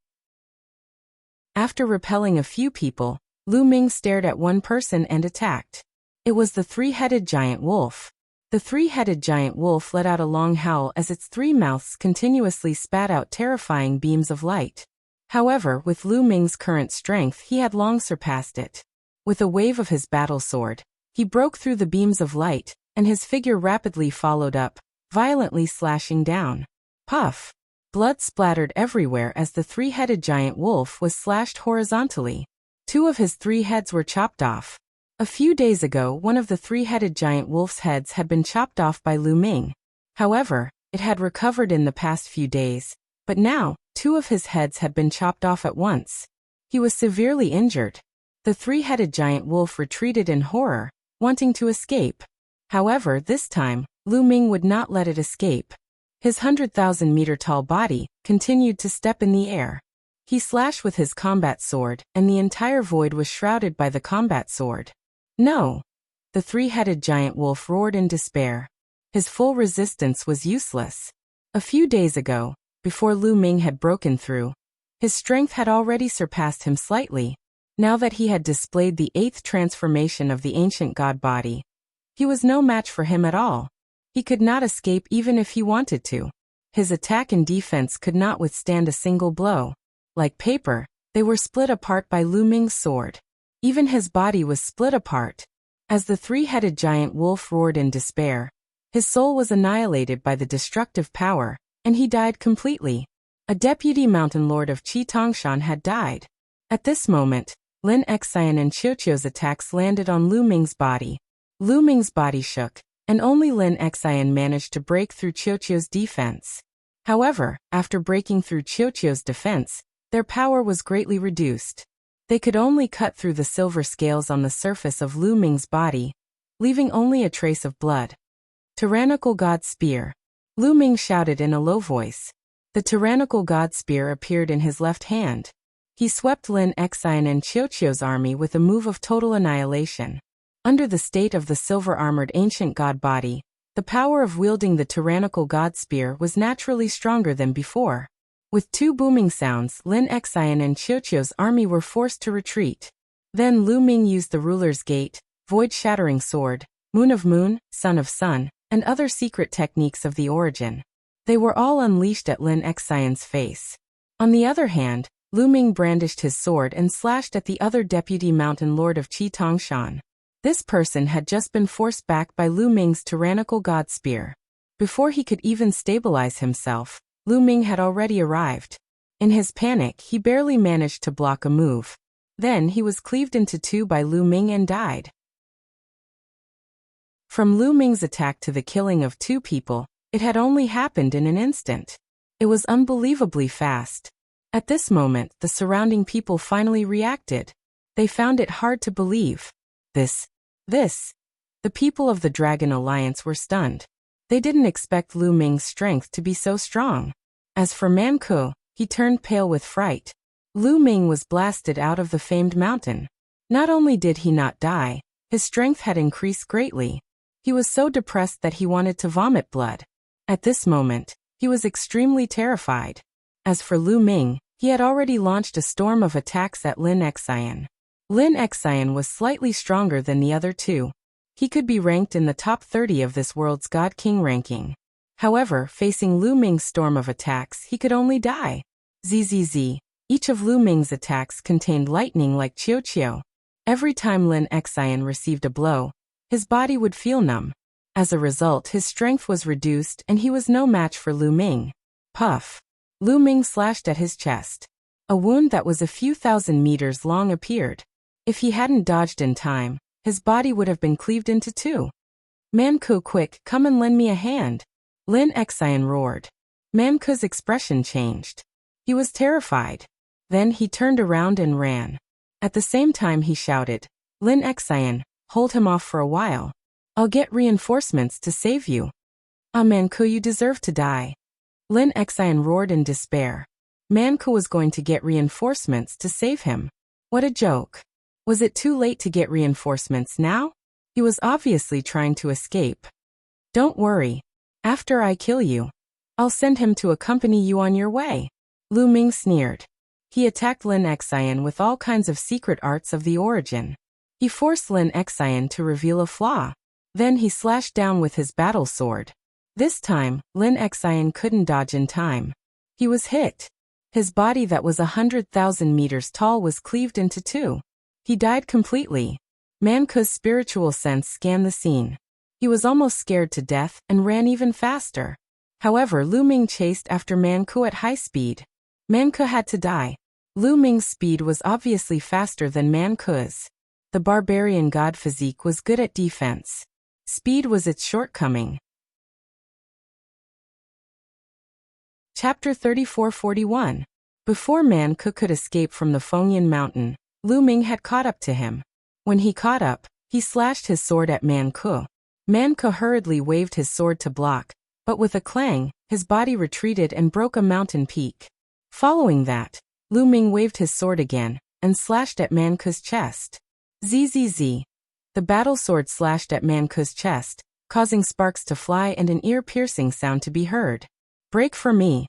After repelling a few people, Lu Ming stared at one person and attacked. It was the 3-headed giant wolf. The 3-headed giant wolf let out a long howl as its 3 mouths continuously spat out terrifying beams of light. However, with Lu Ming's current strength, he had long surpassed it. With a wave of his battle sword, he broke through the beams of light, and his figure rapidly followed up, violently slashing down. Puff! Blood splattered everywhere as the 3-headed giant wolf was slashed horizontally. 2 of his 3 heads were chopped off. A few days ago, one of the 3-headed giant wolf's heads had been chopped off by Lu Ming. However, it had recovered in the past few days, but now, 2 of his heads had been chopped off at once. He was severely injured. The 3-headed giant wolf retreated in horror, wanting to escape. However, this time, Lu Ming would not let it escape. His 100,000-meter-tall body continued to step in the air. He slashed with his combat sword, and the entire void was shrouded by the combat sword. No! The 3-headed giant wolf roared in despair. His full resistance was useless. A few days ago, before Lu Ming had broken through, his strength had already surpassed him slightly. Now that he had displayed the 8th transformation of the ancient god body, he was no match for him at all. He could not escape even if he wanted to. His attack and defense could not withstand a single blow. Like paper, they were split apart by Lu Ming's sword. Even his body was split apart. As the 3-headed giant wolf roared in despair, his soul was annihilated by the destructive power, and he died completely. A deputy mountain lord of Qitongshan had died. At this moment, Lin Xian and Qiuqiu's attacks landed on Lu Ming's body. Lu Ming's body shook, and only Lin Xian managed to break through Qiuqiu's defense. However, after breaking through Qiuqiu's defense, their power was greatly reduced. They could only cut through the silver scales on the surface of Lu Ming's body, leaving only a trace of blood. Tyrannical God Spear. Lu Ming shouted in a low voice. The tyrannical God Spear appeared in his left hand. He swept Lin Xian and Qiuqiu's army with a move of total annihilation. Under the state of the silver-armored ancient god body, the power of wielding the tyrannical God Spear was naturally stronger than before. With 2 booming sounds, Lin Xian and Qiuqiu's army were forced to retreat. Then Lu Ming used the ruler's gate, void-shattering sword, moon of moon, sun of sun, and other secret techniques of the origin. They were all unleashed at Lin Xian's face. On the other hand, Lu Ming brandished his sword and slashed at the other deputy mountain lord of Qitongshan. This person had just been forced back by Lu Ming's tyrannical God Spear. Before he could even stabilize himself, Lu Ming had already arrived. In his panic, he barely managed to block a move. Then he was cleaved into 2 by Lu Ming and died. From Lu Ming's attack to the killing of 2 people, it had only happened in an instant. It was unbelievably fast. At this moment, the surrounding people finally reacted. They found it hard to believe. This. The people of the Dragon Alliance were stunned. They didn't expect Lu Ming's strength to be so strong. As for Man Ke, he turned pale with fright. Lu Ming was blasted out of the famed mountain. Not only did he not die, his strength had increased greatly. He was so depressed that he wanted to vomit blood. At this moment, he He was extremely terrified. As for Lu Ming, he had already launched a storm of attacks at Lin Xian. Lin Xian was slightly stronger than the other two. He could be ranked in the top 30 of this world's God King ranking. However, facing Lu Ming's storm of attacks, he could only die. Zzz. Each of Lu Ming's attacks contained lightning like Qiu Qiu. Every time Lin Xian received a blow, his body would feel numb. As a result, his strength was reduced and he was no match for Lu Ming. Puff. Lu Ming slashed at his chest. A wound that was a few thousand meters long appeared. If he hadn't dodged in time, his body would have been cleaved into two. "Manku, quick, come and lend me a hand." Lin Xian roared. Manku's expression changed. He was terrified. Then he turned around and ran. At the same time he shouted, "Lin Xian, hold him off for a while. I'll get reinforcements to save you." "Ah, Manku, you deserve to die." Lin Xian roared in despair. Manku was going to get reinforcements to save him. What a joke. Was it too late to get reinforcements now? He was obviously trying to escape. "Don't worry. After I kill you, I'll send him to accompany you on your way." Lu Ming sneered. He attacked Lin Xian with all kinds of secret arts of the origin. He forced Lin Xian to reveal a flaw. Then he slashed down with his battle sword. This time, Lin Xian couldn't dodge in time. He was hit. His body that was 100,000 meters tall was cleaved into two. He died completely. Manku's spiritual sense scanned the scene. He was almost scared to death and ran even faster. However, Lu Ming chased after Manku at high speed. Manku had to die. Lu Ming's speed was obviously faster than Manku's. The barbarian god physique was good at defense. Speed was its shortcoming. Chapter 34-41. Before Manku could escape from the Fengyan mountain, Lu Ming had caught up to him. When he caught up, he slashed his sword at Manku. Manku hurriedly waved his sword to block, but with a clang, his body retreated and broke a mountain peak. Following that, Lu Ming waved his sword again, and slashed at Manku's chest. Zzz. The battle sword slashed at Manku's chest, causing sparks to fly and an ear-piercing sound to be heard. "Break for me."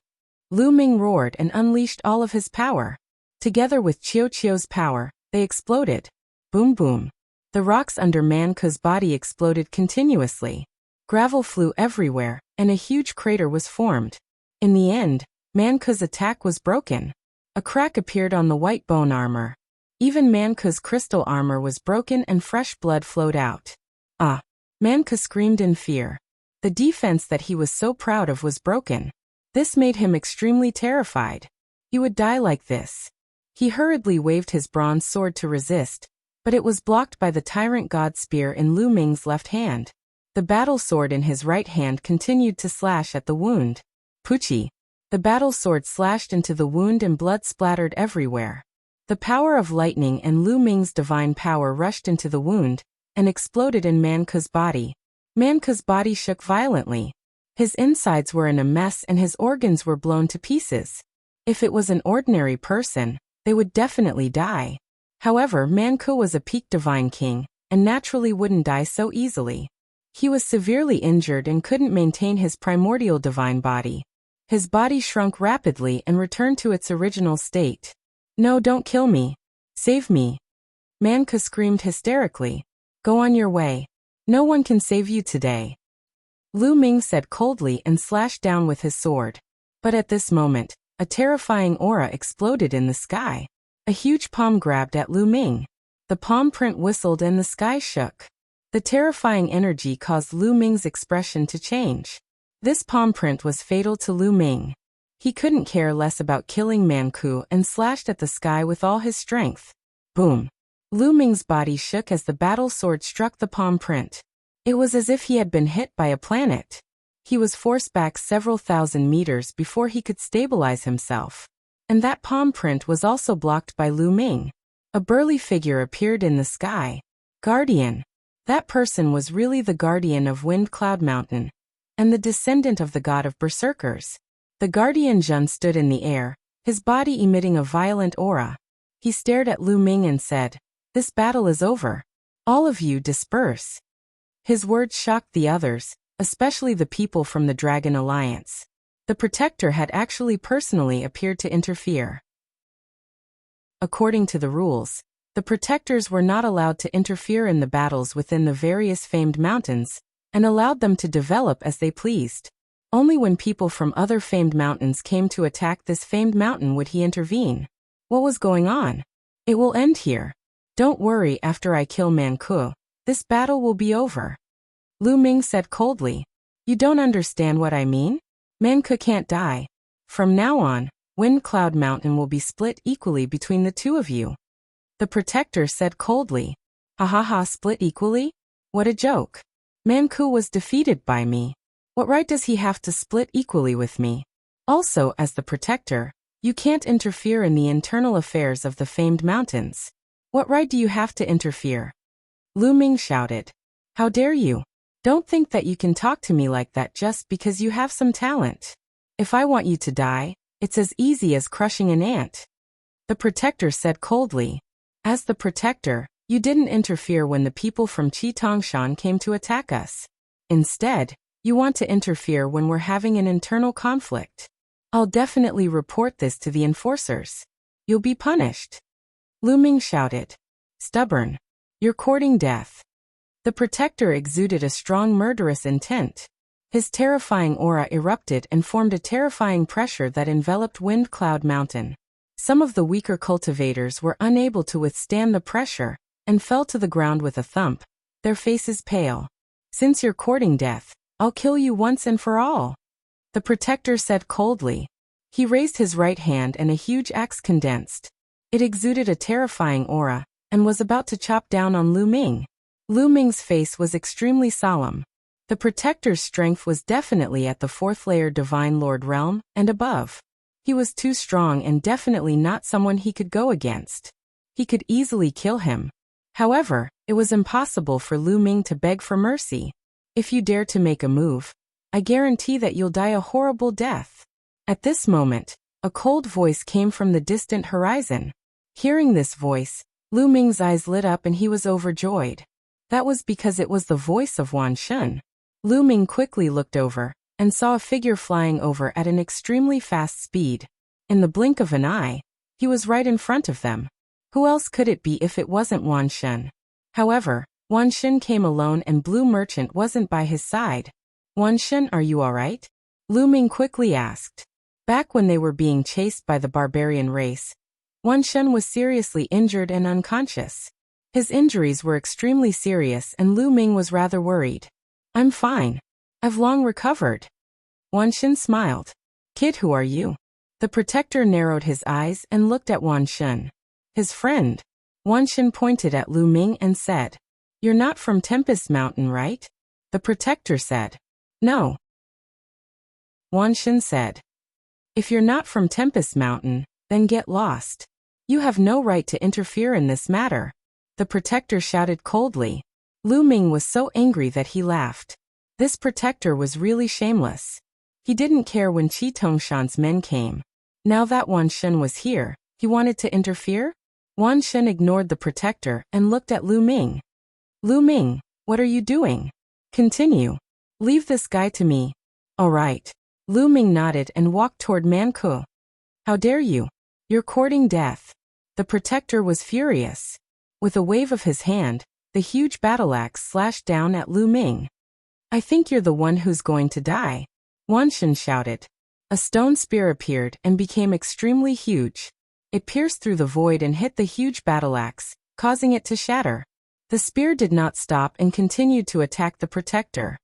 Lu Ming roared and unleashed all of his power. Together with Qiu Qiu's power, they exploded. Boom boom. The rocks under Manku's body exploded continuously. Gravel flew everywhere, and a huge crater was formed. In the end, Manku's attack was broken. A crack appeared on the white bone armor. Even Manku's crystal armor was broken and fresh blood flowed out. Ah! Manku screamed in fear. The defense that he was so proud of was broken. This made him extremely terrified. He would die like this. He hurriedly waved his bronze sword to resist, but it was blocked by the tyrant god spear in Lu Ming's left hand. The battle sword in his right hand continued to slash at the wound. Puchi! The battle sword slashed into the wound and blood splattered everywhere. The power of lightning and Lu Ming's divine power rushed into the wound and exploded in Manku's body. Manku's body shook violently. His insides were in a mess and his organs were blown to pieces. If it was an ordinary person, they would definitely die. However, Manku was a peak divine king, and naturally wouldn't die so easily. He was severely injured and couldn't maintain his primordial divine body. His body shrunk rapidly and returned to its original state. "No, don't kill me. Save me." Manku screamed hysterically. "Go on your way. No one can save you today." Lu Ming said coldly and slashed down with his sword. But at this moment, a terrifying aura exploded in the sky. A huge palm grabbed at Lu Ming. The palm print whistled and the sky shook. The terrifying energy caused Lu Ming's expression to change. This palm print was fatal to Lu Ming. He couldn't care less about killing Manku and slashed at the sky with all his strength. Boom! Lu Ming's body shook as the battle sword struck the palm print. It was as if he had been hit by a planet. He was forced back several thousand meters before he could stabilize himself. And that palm print was also blocked by Lu Ming. A burly figure appeared in the sky. Guardian. That person was really the guardian of Wind Cloud Mountain, and the descendant of the god of berserkers. The guardian Jun stood in the air, his body emitting a violent aura. He stared at Lu Ming and said, "This battle is over. All of you disperse." His words shocked the others, especially the people from the Dragon Alliance. The protector had actually personally appeared to interfere. According to the rules, the protectors were not allowed to interfere in the battles within the various famed mountains, and allowed them to develop as they pleased. Only when people from other famed mountains came to attack this famed mountain would he intervene. What was going on? It will end here. Don't worry, after I kill Manku, this battle will be over. Lu Ming said coldly. You don't understand what I mean? Manku can't die. From now on, Wind Cloud Mountain will be split equally between the two of you. The protector said coldly. Ha ha ha, split equally? What a joke. Manku was defeated by me. What right does he have to split equally with me? Also, as the protector, you can't interfere in the internal affairs of the famed mountains. What right do you have to interfere? Lu Ming shouted. How dare you? Don't think that you can talk to me like that just because you have some talent. If I want you to die, it's as easy as crushing an ant. The protector said coldly. As the protector, you didn't interfere when the people from Qitongshan came to attack us. Instead, you want to interfere when we're having an internal conflict. I'll definitely report this to the enforcers. You'll be punished. Lu Ming shouted. Stubborn. You're courting death. The protector exuded a strong murderous intent. His terrifying aura erupted and formed a terrifying pressure that enveloped Wind Cloud Mountain. Some of the weaker cultivators were unable to withstand the pressure and fell to the ground with a thump, their faces pale. Since you're courting death, I'll kill you once and for all. The protector said coldly. He raised his right hand and a huge axe condensed. It exuded a terrifying aura and was about to chop down on Lu Ming. Lu Ming's face was extremely solemn. The protector's strength was definitely at the 4th layer Divine Lord realm and above. He was too strong and definitely not someone he could go against. He could easily kill him. However, it was impossible for Lu Ming to beg for mercy. If you dare to make a move, I guarantee that you'll die a horrible death. At this moment, a cold voice came from the distant horizon. Hearing this voice, Lu Ming's eyes lit up and he was overjoyed. That was because it was the voice of Wan Shun. Lu Ming quickly looked over and saw a figure flying over at an extremely fast speed. In the blink of an eye, he was right in front of them. Who else could it be if it wasn't Wan Shun? However, Wan Shun came alone and Blue Merchant wasn't by his side. Wan Shun, are you alright? Lu Ming quickly asked. Back when they were being chased by the barbarian race, Wan Shun was seriously injured and unconscious. His injuries were extremely serious and Lu Ming was rather worried. I'm fine. I've long recovered. Wan Shun smiled. Kid, who are you? The protector narrowed his eyes and looked at Wan Shun. His friend. Wan Shun pointed at Lu Ming and said, You're not from Tempest Mountain, right? The protector said, No. Wan Shun said, If you're not from Tempest Mountain, then get lost. You have no right to interfere in this matter. The protector shouted coldly. Lu Ming was so angry that he laughed. This protector was really shameless. He didn't care when Qitongshan's men came. Now that Wan Shun was here, he wanted to interfere? Wan Shun ignored the protector and looked at Lu Ming. Lu Ming, what are you doing? Continue. Leave this guy to me. All right. Lu Ming nodded and walked toward Manku. How dare you? You're courting death. The protector was furious. With a wave of his hand, the huge battle axe slashed down at Lu Ming. I think you're the one who's going to die. Wan Shun shouted. A stone spear appeared and became extremely huge. It pierced through the void and hit the huge battle axe, causing it to shatter. The spear did not stop and continued to attack the protector.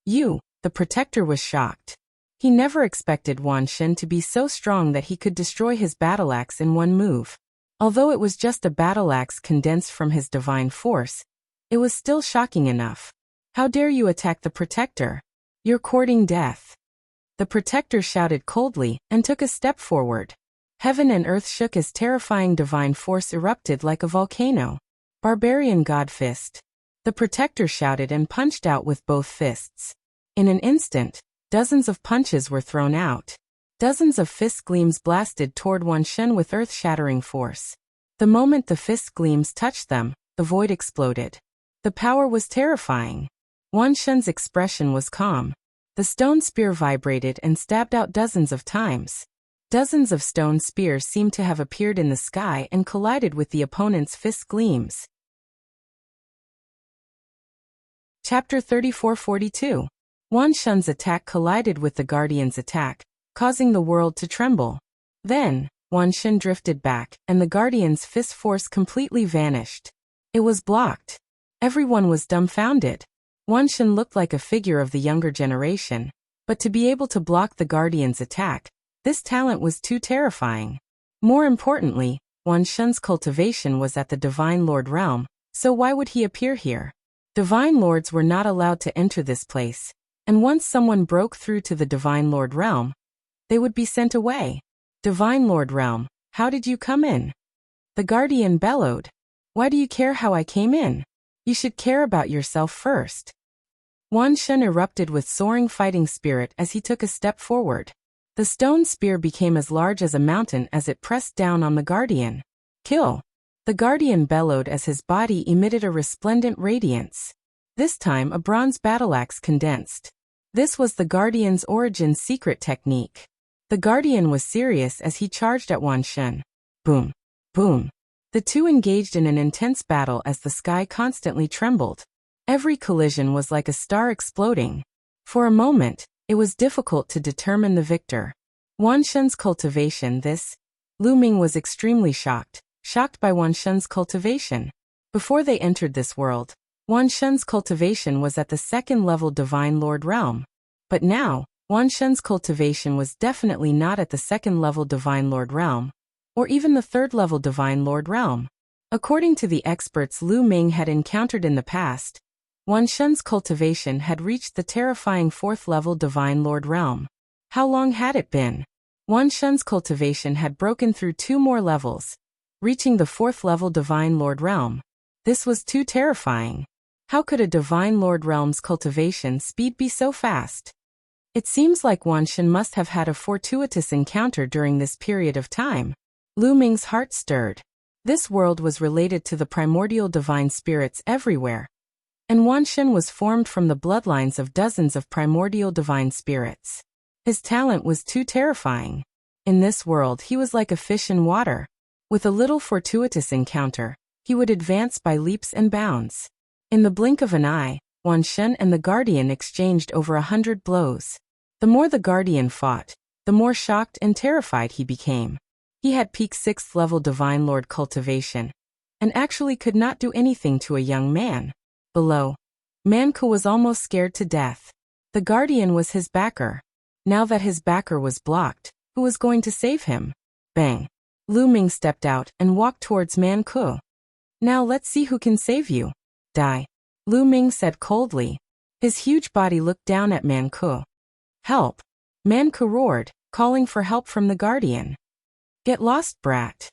The protector was shocked. He never expected Wan Shun to be so strong that he could destroy his battle axe in one move. Although it was just a battle axe condensed from his divine force, it was still shocking enough. How dare you attack the protector? You're courting death. The protector shouted coldly and took a step forward. Heaven and earth shook as terrifying divine force erupted like a volcano. Barbarian God Fist. The protector shouted and punched out with both fists. In an instant, dozens of punches were thrown out. Dozens of fist gleams blasted toward Wan Shun with earth-shattering force. The moment the fist gleams touched them, the void exploded. The power was terrifying. Wan Shun's expression was calm. The stone spear vibrated and stabbed out dozens of times. Dozens of stone spears seemed to have appeared in the sky and collided with the opponent's fist gleams. Chapter 34-42. Wan Shun's attack collided with the Guardian's attack, causing the world to tremble. Then, Wan Shun drifted back, and the Guardian's fist force completely vanished. It was blocked. Everyone was dumbfounded. Wan Shun looked like a figure of the younger generation, but to be able to block the Guardian's attack, this talent was too terrifying. More importantly, Wan Shun's cultivation was at the Divine Lord realm, so why would he appear here? Divine Lords were not allowed to enter this place, and once someone broke through to the Divine Lord realm, they would be sent away. Divine Lord realm, how did you come in? The Guardian bellowed. Why do you care how I came in? You should care about yourself first. Wan Shun erupted with soaring fighting spirit as he took a step forward. The stone spear became as large as a mountain as it pressed down on the Guardian. Kill! The Guardian bellowed as his body emitted a resplendent radiance. This time a bronze battleaxe condensed. This was the Guardian's origin secret technique. The Guardian was serious as he charged at Wan Shun. Boom! Boom! The two engaged in an intense battle as the sky constantly trembled. Every collision was like a star exploding. For a moment, it was difficult to determine the victor. Wan Shun's cultivation. Lu Ming was extremely shocked by Wan Shun's cultivation. Before they entered this world, Wan Shun's cultivation was at the second-level Divine Lord realm. But now, Wan Shun's cultivation was definitely not at the second-level Divine Lord realm, or even the third-level Divine Lord realm. According to the experts Lu Ming had encountered in the past, Wan Shun's cultivation had reached the terrifying fourth-level Divine Lord realm. How long had it been? Wan Shun's cultivation had broken through 2 more levels, reaching the fourth-level Divine Lord realm. This was too terrifying. How could a Divine Lord realm's cultivation speed be so fast? It seems like Wan Shun must have had a fortuitous encounter during this period of time. Lu Ming's heart stirred. This world was related to the primordial divine spirits everywhere, and Wan Shun was formed from the bloodlines of dozens of primordial divine spirits. His talent was too terrifying. In this world he was like a fish in water. With a little fortuitous encounter, he would advance by leaps and bounds. In the blink of an eye, Wan Shun and the Guardian exchanged over 100 blows. The more the Guardian fought, the more shocked and terrified he became. He had peak 6th-level Divine Lord cultivation, and actually could not do anything to a young man. Below, Manku was almost scared to death. The Guardian was his backer. Now that his backer was blocked, who was going to save him? Bang! Lu Ming stepped out and walked towards Manku. Now let's see who can save you. Die. Lu Ming said coldly. His huge body looked down at Manku. Help! Manku roared, calling for help from the Guardian. Get lost, brat!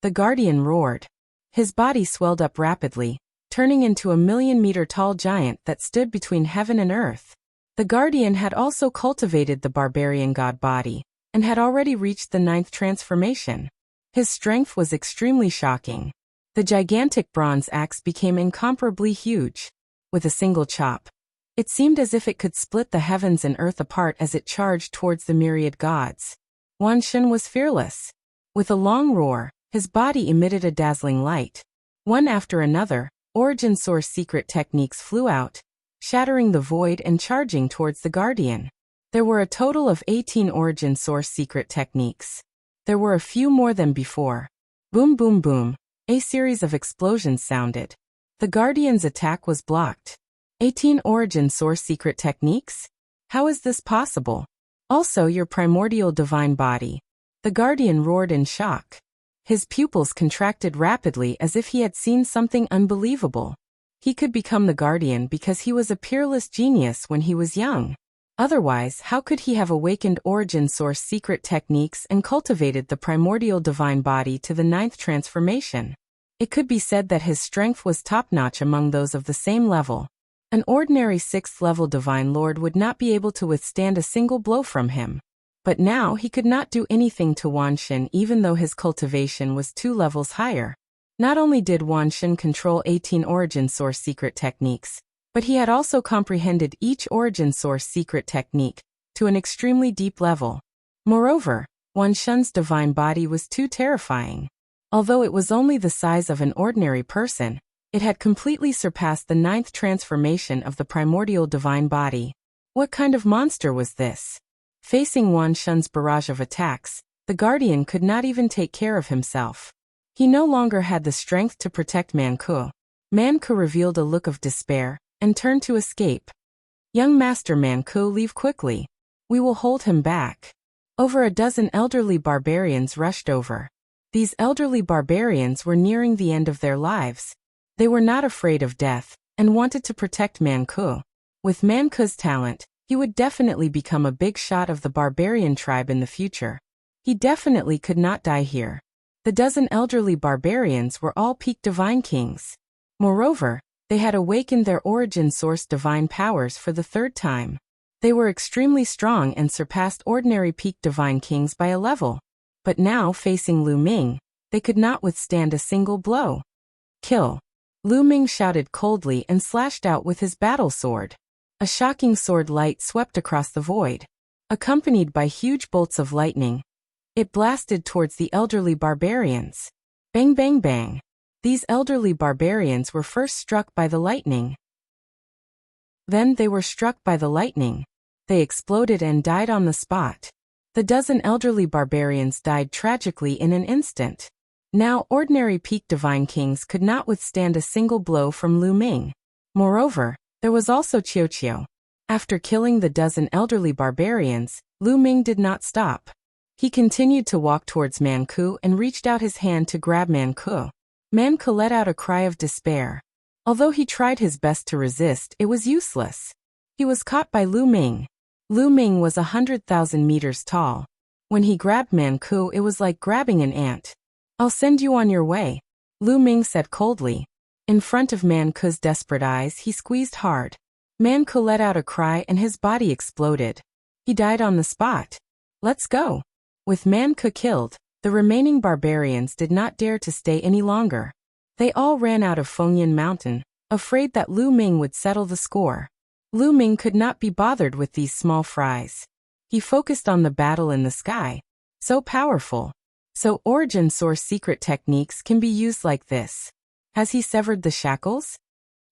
The Guardian roared. His body swelled up rapidly, turning into a 1,000,000-meter-tall giant that stood between heaven and earth. The Guardian had also cultivated the barbarian god body, and had already reached the 9th transformation. His strength was extremely shocking. The gigantic bronze axe became incomparably huge. With a single chop, it seemed as if it could split the heavens and earth apart as it charged towards the myriad gods. Wan Shun was fearless. With a long roar, his body emitted a dazzling light. One after another, origin source secret techniques flew out, shattering the void and charging towards the Guardian. There were a total of 18 origin source secret techniques. There were a few more than before. Boom boom boom, a series of explosions sounded. The Guardian's attack was blocked. 18 origin source secret techniques? How is this possible? Also your primordial divine body. The Guardian roared in shock. His pupils contracted rapidly as if he had seen something unbelievable. He could become the Guardian because he was a peerless genius when he was young. Otherwise, how could he have awakened origin source secret techniques and cultivated the primordial divine body to the 9th transformation? It could be said that his strength was top-notch among those of the same level. An ordinary 6th-level Divine Lord would not be able to withstand a single blow from him. But now he could not do anything to Wan Shun even though his cultivation was 2 levels higher. Not only did Wan Shun control 18 origin source secret techniques, But he had also comprehended each origin source secret technique to an extremely deep level. Moreover, Wan Shun's divine body was too terrifying. Although it was only the size of an ordinary person, it had completely surpassed the 9th transformation of the primordial divine body. What kind of monster was this? Facing Wan Shun's barrage of attacks, the guardian could not even take care of himself. He no longer had the strength to protect Man Ku. Man Ku revealed a look of despair and turned to escape. Young Master Man Ku, leave quickly. We will hold him back. Over a dozen elderly barbarians rushed over. These elderly barbarians were nearing the end of their lives. They were not afraid of death and wanted to protect Man Ku. With Man Ku's talent, he would definitely become a big shot of the barbarian tribe in the future. He definitely could not die here. The dozen elderly barbarians were all peak divine kings. Moreover, they had awakened their origin source divine powers for the 3rd time. They were extremely strong and surpassed ordinary peak divine kings by a level. But now, facing Lu Ming, they could not withstand a single blow. Kill! Lu Ming shouted coldly and slashed out with his battle sword. A shocking sword light swept across the void. Accompanied by huge bolts of lightning, it blasted towards the elderly barbarians. Bang bang bang! These elderly barbarians were first struck by the lightning. Then they were struck by the lightning. They exploded and died on the spot. The dozen elderly barbarians died tragically in an instant. Now ordinary peak divine kings could not withstand a single blow from Lu Ming. Moreover, there was also Qiu Qiu. After killing the dozen elderly barbarians, Lu Ming did not stop. He continued to walk towards Man Ku and reached out his hand to grab Man Ku. Man Ku let out a cry of despair. Although he tried his best to resist, it was useless. He was caught by Lu Ming. Lu Ming was 100,000 meters tall. When he grabbed Man Ku, it was like grabbing an ant. I'll send you on your way, Lu Ming said coldly. In front of Man Ku's desperate eyes, he squeezed hard. Man Ku let out a cry and his body exploded. He died on the spot. Let's go. With Man Ku killed, the remaining barbarians did not dare to stay any longer. They all ran out of Fengyan Mountain, afraid that Lu Ming would settle the score. Lu Ming could not be bothered with these small fries. He focused on the battle in the sky. So powerful. So origin source secret techniques can be used like this. Has he severed the shackles?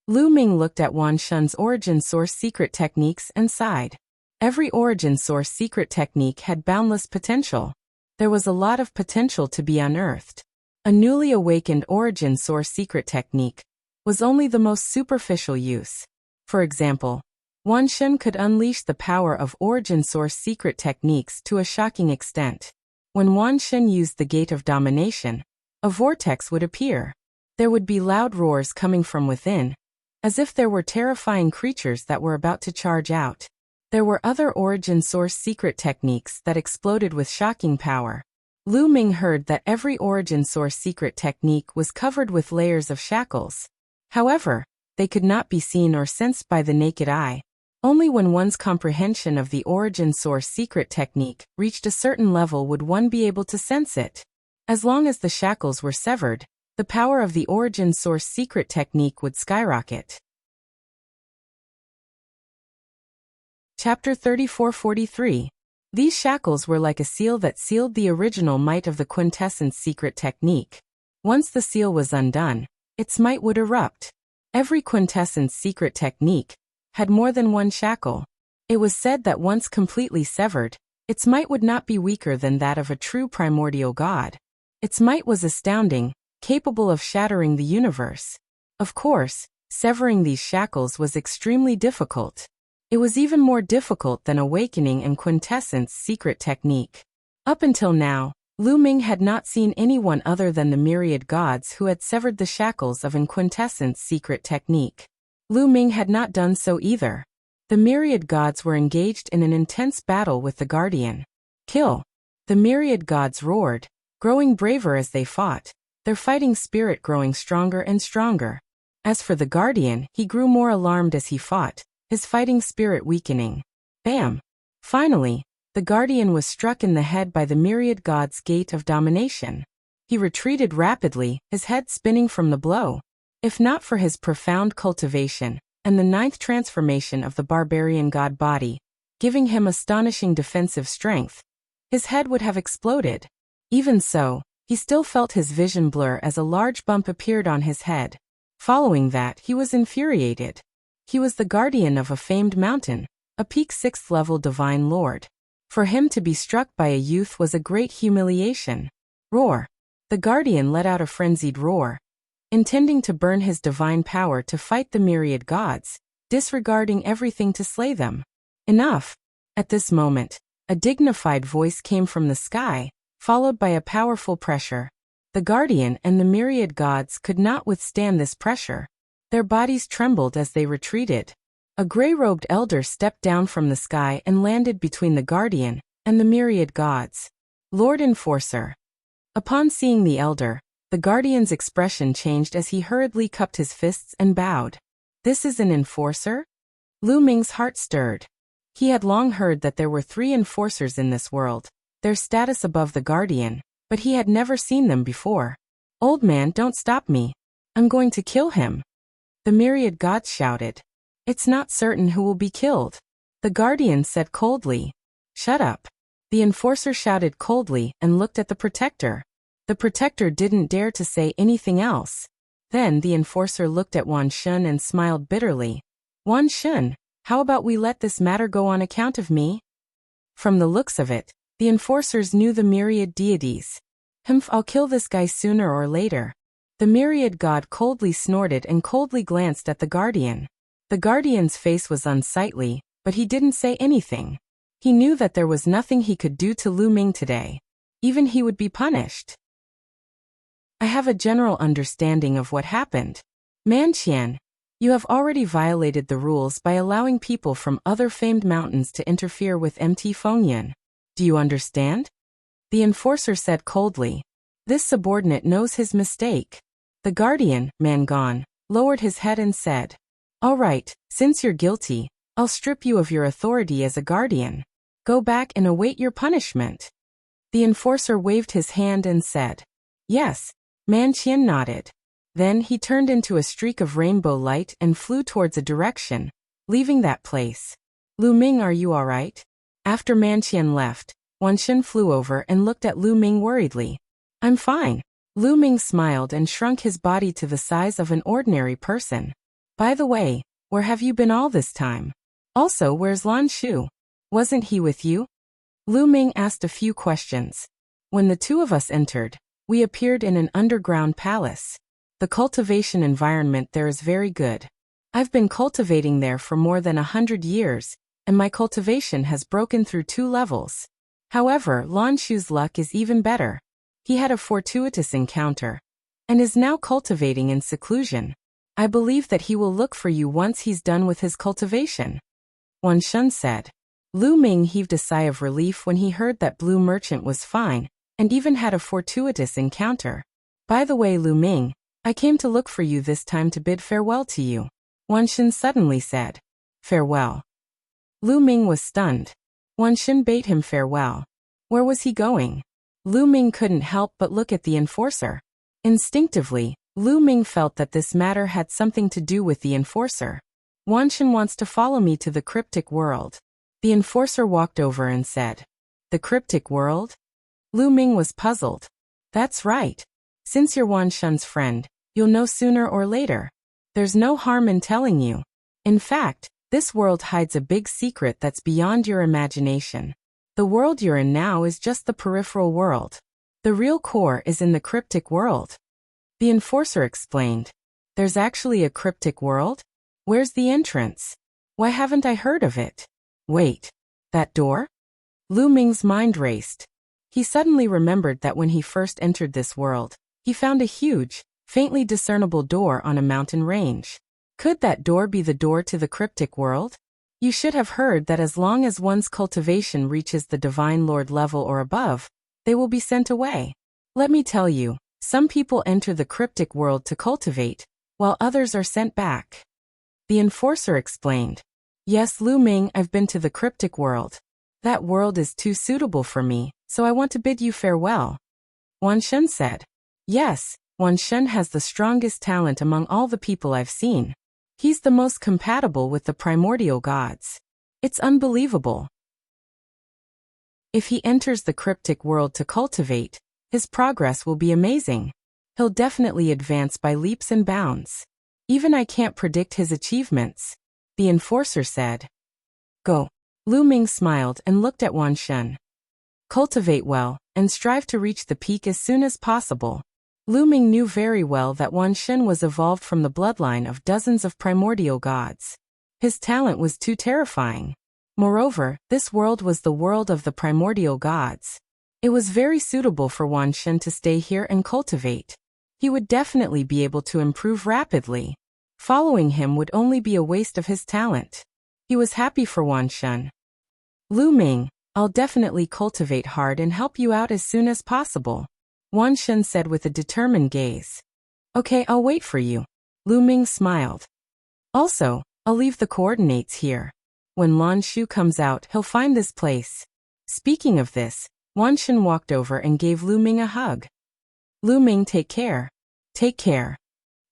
Lu Ming looked at Wan Shun's origin source secret techniques and sighed. Every origin source secret technique had boundless potential. There was a lot of potential to be unearthed. A newly awakened origin source secret technique was only the most superficial use. For example, Wan Shun could unleash the power of origin source secret techniques to a shocking extent. When Wan Shun used the gate of domination, a vortex would appear. There would be loud roars coming from within, as if there were terrifying creatures that were about to charge out. There were other origin source secret techniques that exploded with shocking power. Lu Ming heard that every origin source secret technique was covered with layers of shackles. However, they could not be seen or sensed by the naked eye. Only when one's comprehension of the origin source secret technique reached a certain level would one be able to sense it. As long as the shackles were severed, the power of the origin source secret technique would skyrocket. Chapter 34-43. These shackles were like a seal that sealed the original might of the quintessence secret technique. Once the seal was undone, its might would erupt. Every quintessence secret technique had more than one shackle. It was said that once completely severed, its might would not be weaker than that of a true primordial god. Its might was astounding, capable of shattering the universe. Of course, severing these shackles was extremely difficult. It was even more difficult than awakening and quintessence secret technique. Up until now, Lu Ming had not seen anyone other than the myriad gods who had severed the shackles of an quintessence secret technique. Lu Ming had not done so either. The myriad gods were engaged in an intense battle with the guardian. Kill! The myriad gods roared, growing braver as they fought, their fighting spirit growing stronger and stronger. As for the guardian, he grew more alarmed as he fought, his fighting spirit weakening. Bam! Finally, the guardian was struck in the head by the myriad god's gate of domination. He retreated rapidly, his head spinning from the blow. If not for his profound cultivation, and the 9th transformation of the barbarian god body, giving him astonishing defensive strength, his head would have exploded. Even so, he still felt his vision blur as a large bump appeared on his head. Following that, he was infuriated. He was the guardian of a famed mountain, a peak 6th-level divine lord. For him to be struck by a youth was a great humiliation. Roar! The guardian let out a frenzied roar, intending to burn his divine power to fight the myriad gods, disregarding everything to slay them. Enough! At this moment, a dignified voice came from the sky, followed by a powerful pressure. The guardian and the myriad gods could not withstand this pressure. Their bodies trembled as they retreated. A gray-robed elder stepped down from the sky and landed between the guardian and the myriad gods. Lord Enforcer. Upon seeing the elder, the guardian's expression changed as he hurriedly cupped his fists and bowed. This is an enforcer? Lu Ming's heart stirred. He had long heard that there were 3 enforcers in this world, their status above the guardian, but he had never seen them before. Old man, don't stop me. I'm going to kill him. The myriad gods shouted. It's not certain who will be killed. The guardian said coldly. Shut up. The enforcer shouted coldly and looked at the protector. The protector didn't dare to say anything else. Then the enforcer looked at Wan Shun and smiled bitterly. Wan Shun, how about we let this matter go on account of me? From the looks of it, the enforcers knew the myriad deities. I'll kill this guy sooner or later. The myriad god coldly snorted and coldly glanced at the guardian. The guardian's face was unsightly, but he didn't say anything. He knew that there was nothing he could do to Lu Ming today. Even he would be punished. I have a general understanding of what happened. Man Qian, you have already violated the rules by allowing people from other famed mountains to interfere with MT Fengyan. Do you understand? The enforcer said coldly. This subordinate knows his mistake. The guardian, Mangon, lowered his head and said, all right, since you're guilty, I'll strip you of your authority as a guardian. Go back and await your punishment. The enforcer waved his hand and said, yes. Man Qian nodded. Then he turned into a streak of rainbow light and flew towards a direction, leaving that place. Lu Ming, are you all right? After Man Qian left, Wan Shun flew over and looked at Lu Ming worriedly. I'm fine. Lu Ming smiled and shrunk his body to the size of an ordinary person. By the way, where have you been all this time? Also, where's Lan Shu? Wasn't he with you? Lu Ming asked a few questions. When the 2 of us entered, we appeared in an underground palace. The cultivation environment there is very good. I've been cultivating there for more than 100 years, and my cultivation has broken through 2 levels. However, Lan Shu's luck is even better. He had a fortuitous encounter, and is now cultivating in seclusion. I believe that he will look for you once he's done with his cultivation. Wan Shun said. Lu Ming heaved a sigh of relief when he heard that Blue Merchant was fine, and even had a fortuitous encounter. By the way, Lu Ming, I came to look for you this time to bid farewell to you. Wan Shun suddenly said. Farewell. Lu Ming was stunned. Wan Shun bade him farewell. Where was he going? Lu Ming couldn't help but look at the enforcer. Instinctively, Lu Ming felt that this matter had something to do with the enforcer. Wan Shun wants to follow me to the cryptic world. The enforcer walked over and said. The cryptic world? Lu Ming was puzzled. That's right. Since you're Wan Shun's friend, you'll know sooner or later. There's no harm in telling you. In fact, this world hides a big secret that's beyond your imagination. The world you're in now is just the peripheral world. The real core is in the cryptic world. The enforcer explained. There's actually a cryptic world? Where's the entrance? Why haven't I heard of it? Wait. That door? Lu Ming's mind raced. He suddenly remembered that when he first entered this world, he found a huge, faintly discernible door on a mountain range. Could that door be the door to the cryptic world? You should have heard that as long as one's cultivation reaches the Divine Lord level or above, they will be sent away. Let me tell you, some people enter the cryptic world to cultivate, while others are sent back. The enforcer explained. Yes, Lu Ming, I've been to the cryptic world. That world is too suitable for me, so I want to bid you farewell. Wan Shun said. Yes, Wan Shun has the strongest talent among all the people I've seen. He's the most compatible with the primordial gods. It's unbelievable. If he enters the cryptic world to cultivate, his progress will be amazing. He'll definitely advance by leaps and bounds. Even I can't predict his achievements, the enforcer said. Go. Lu Ming smiled and looked at Wan Shun. Cultivate well, and strive to reach the peak as soon as possible. Lu Ming knew very well that Wan Shun was evolved from the bloodline of dozens of primordial gods. His talent was too terrifying. Moreover, this world was the world of the primordial gods. It was very suitable for Wan Shun to stay here and cultivate. He would definitely be able to improve rapidly. Following him would only be a waste of his talent. He was happy for Wan Shun. Lu Ming, I'll definitely cultivate hard and help you out as soon as possible, Wan Shun said with a determined gaze. Okay, I'll wait for you. Lu Ming smiled. Also, I'll leave the coordinates here. When Lan Shu comes out, he'll find this place. Speaking of this, Wan Shun walked over and gave Lu Ming a hug. Lu Ming, take care. Take care.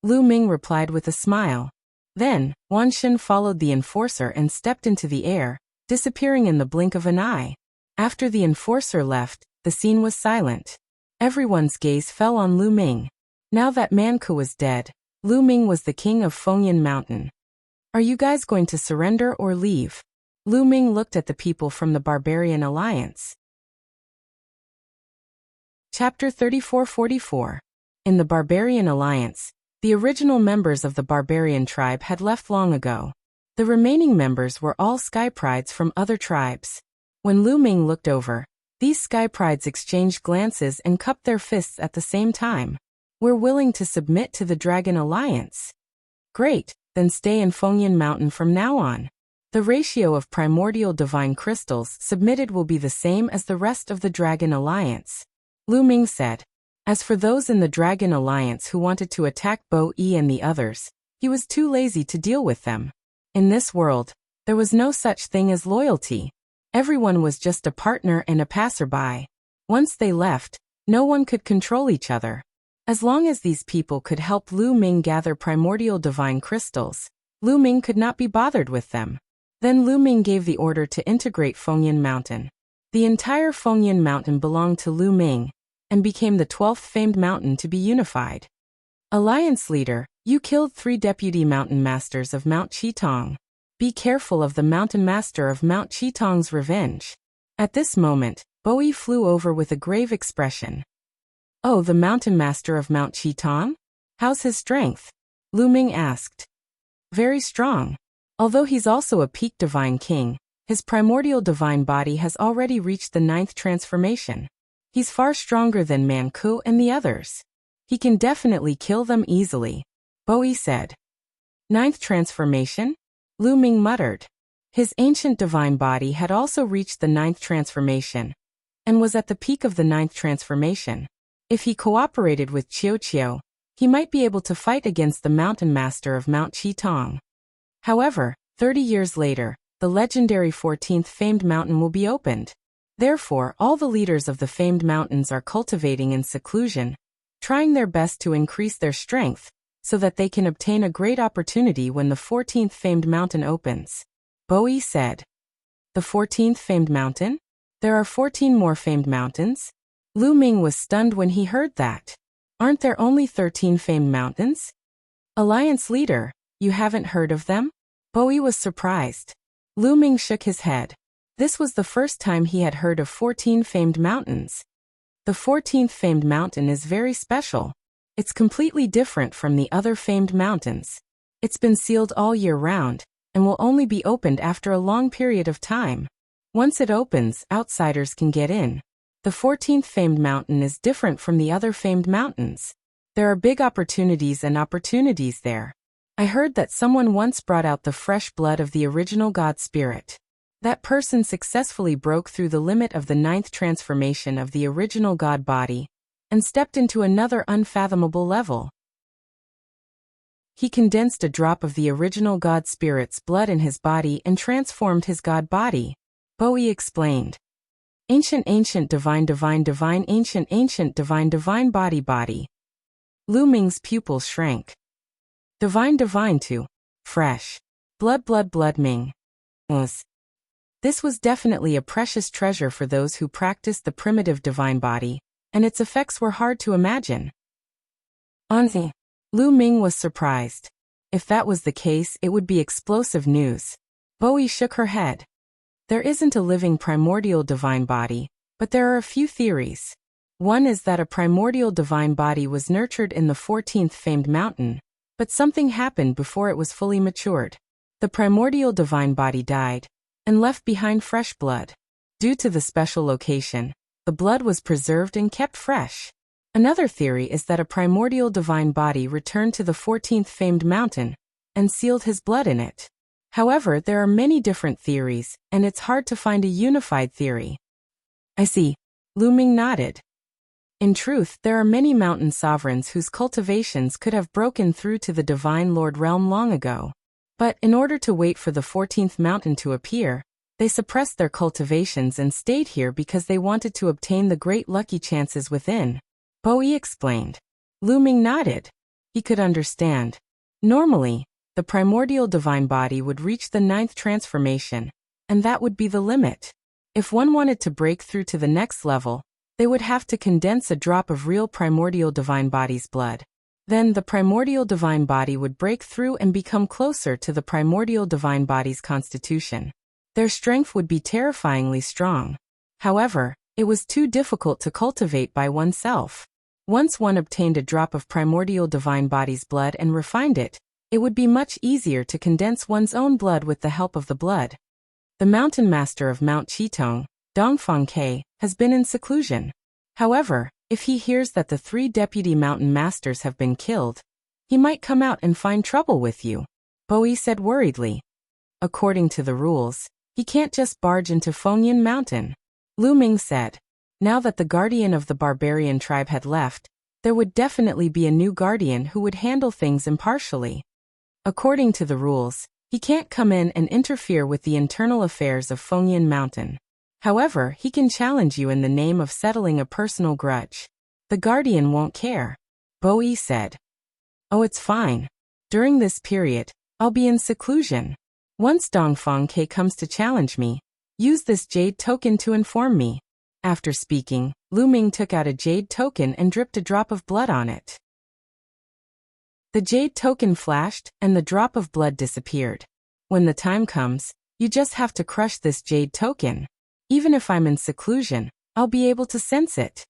Lu Ming replied with a smile. Then, Wan Shun followed the enforcer and stepped into the air, disappearing in the blink of an eye. After the enforcer left, the scene was silent. Everyone's gaze fell on Lu Ming. Now that Manku was dead, Lu Ming was the king of Fengyan Mountain. Are you guys going to surrender or leave? Lu Ming looked at the people from the Barbarian Alliance. Chapter 34-44. In the Barbarian Alliance, the original members of the Barbarian tribe had left long ago. The remaining members were all Sky Prides from other tribes. When Lu Ming looked over, these Sky Prides exchanged glances and cupped their fists at the same time. We're willing to submit to the Dragon Alliance. Great, then stay in Fengyan Mountain from now on. The ratio of primordial divine crystals submitted will be the same as the rest of the Dragon Alliance, Lu Ming said. As for those in the Dragon Alliance who wanted to attack Bo Yi and the others, he was too lazy to deal with them. In this world, there was no such thing as loyalty. Everyone was just a partner and a passerby. Once they left, no one could control each other. As long as these people could help Lu Ming gather primordial divine crystals, Lu Ming could not be bothered with them. Then Lu Ming gave the order to integrate Fengyan Mountain. The entire Fengyan Mountain belonged to Lu Ming, and became the 12th famed mountain to be unified. Alliance leader, you killed 3 deputy mountain masters of Mount Qitong. Be careful of the mountain master of Mount Qitong's revenge. At this moment, Bo Yi flew over with a grave expression. Oh, the mountain master of Mount Qitong? How's his strength? Lu Ming asked. Very strong. Although he's also a peak divine king, his primordial divine body has already reached the 9th transformation. He's far stronger than Manku and the others. He can definitely kill them easily, Bo Yi said. 9th transformation? Lu Ming muttered. His ancient divine body had also reached the 9th transformation, and was at the peak of the 9th transformation. If he cooperated with Qiu, he might be able to fight against the mountain master of Mount Qitong. However, 30 years later, the legendary 14th famed mountain will be opened. Therefore, all the leaders of the famed mountains are cultivating in seclusion, trying their best to increase their strength, so that they can obtain a great opportunity when the 14th famed mountain opens. Bo Yi said. The 14th famed mountain? There are 14 more famed mountains? Lu Ming was stunned when he heard that. Aren't there only 13 famed mountains? Alliance leader, you haven't heard of them? Bo Yi was surprised. Lu Ming shook his head. This was the first time he had heard of 14 famed mountains. The 14th famed mountain is very special. It's completely different from the other famed mountains. It's been sealed all year round, and will only be opened after a long period of time. Once it opens, outsiders can get in. The 14th famed mountain is different from the other famed mountains. There are big opportunities there. I heard that someone once brought out the fresh blood of the original God Spirit. That person successfully broke through the limit of the 9th transformation of the original God body, and stepped into another unfathomable level. He condensed a drop of the original God Spirit's blood in his body and transformed his God body, Bo Yi explained. Ancient divine ancient divine body. Lu Ming's pupils shrank. Divine too. Fresh. Blood Ming. This was definitely a precious treasure for those who practiced the primitive divine body, and its effects were hard to imagine. Anzi. Lu Ming was surprised. If that was the case, it would be explosive news. Bowie shook her head. There isn't a living primordial divine body, but there are a few theories. One is that a primordial divine body was nurtured in the 14th famed mountain, but something happened before it was fully matured. The primordial divine body died, and left behind fresh blood. Due to the special location, the blood was preserved and kept fresh. Another theory is that a primordial divine body returned to the 14th famed mountain, and sealed his blood in it. However, there are many different theories, and it's hard to find a unified theory. I see. Lu Ming nodded. In truth, there are many mountain sovereigns whose cultivations could have broken through to the Divine Lord realm long ago. But, in order to wait for the 14th mountain to appear, they suppressed their cultivations and stayed here because they wanted to obtain the great lucky chances within. Bowie explained. Lu Ming nodded. He could understand. Normally, the primordial divine body would reach the 9th transformation, and that would be the limit. If one wanted to break through to the next level, they would have to condense a drop of real primordial divine body's blood. Then the primordial divine body would break through and become closer to the primordial divine body's constitution. Their strength would be terrifyingly strong. However, it was too difficult to cultivate by oneself. Once one obtained a drop of primordial divine body's blood and refined it, it would be much easier to condense one's own blood with the help of the blood. The mountain master of Mount Qitong, Dongfang Ke, has been in seclusion. However, if he hears that the 3 deputy mountain masters have been killed, he might come out and find trouble with you, Bowie said worriedly. According to the rules, he can't just barge into Fengyan Mountain. Lu Ming said. Now that the guardian of the barbarian tribe had left, there would definitely be a new guardian who would handle things impartially. According to the rules, he can't come in and interfere with the internal affairs of Fengyan Mountain. However, he can challenge you in the name of settling a personal grudge. The guardian won't care. Bowie said. Oh, it's fine. During this period, I'll be in seclusion. Once Dongfang Ke comes to challenge me, use this jade token to inform me. After speaking, Lu Ming took out a jade token and dripped a drop of blood on it. The jade token flashed, and the drop of blood disappeared. When the time comes, you just have to crush this jade token. Even if I'm in seclusion, I'll be able to sense it.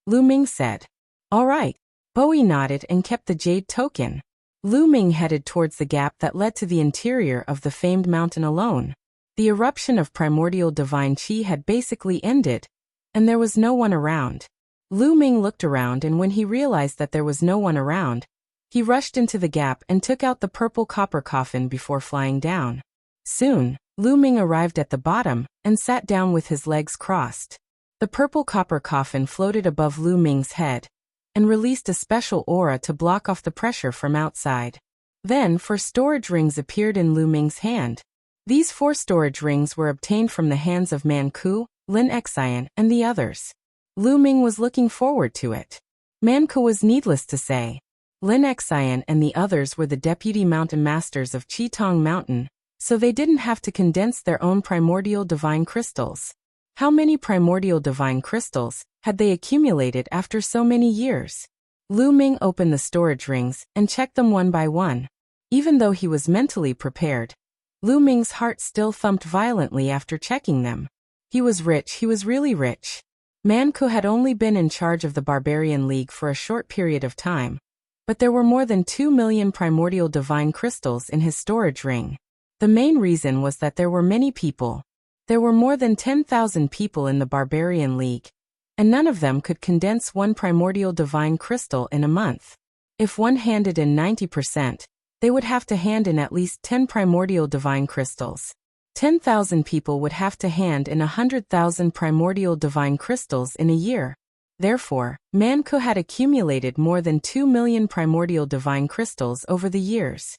Lu Ming said. All right. Bowie nodded and kept the jade token. Lu Ming headed towards the gap that led to the interior of the famed mountain alone. The eruption of primordial divine qi had basically ended, and there was no one around. Lu Ming looked around, and when he realized that there was no one around, he rushed into the gap and took out the purple copper coffin before flying down. Soon, Lu Ming arrived at the bottom and sat down with his legs crossed. The purple copper coffin floated above Lu Ming's head and released a special aura to block off the pressure from outside. Then 4 storage rings appeared in Lu Ming's hand. These 4 storage rings were obtained from the hands of Man Ku, Lin Xian, and the others. Lu Ming was looking forward to it. Man Ku was needless to say. Lin Xian and the others were the deputy mountain masters of Qitong Mountain, so they didn't have to condense their own primordial divine crystals. How many primordial divine crystals had they accumulated after so many years? Lu Ming opened the storage rings and checked them one by one. Even though he was mentally prepared, Lu Ming's heart still thumped violently after checking them. He was rich, he was really rich. Man Ku had only been in charge of the Barbarian League for a short period of time, but there were more than 2 million primordial divine crystals in his storage ring. The main reason was that there were many people. There were more than 10,000 people in the Barbarian League, and none of them could condense 1 primordial divine crystal in a month. If one handed in 90%, they would have to hand in at least 10 primordial divine crystals. 10,000 people would have to hand in 100,000 primordial divine crystals in a year. Therefore, Man Ku had accumulated more than 2 million primordial divine crystals over the years.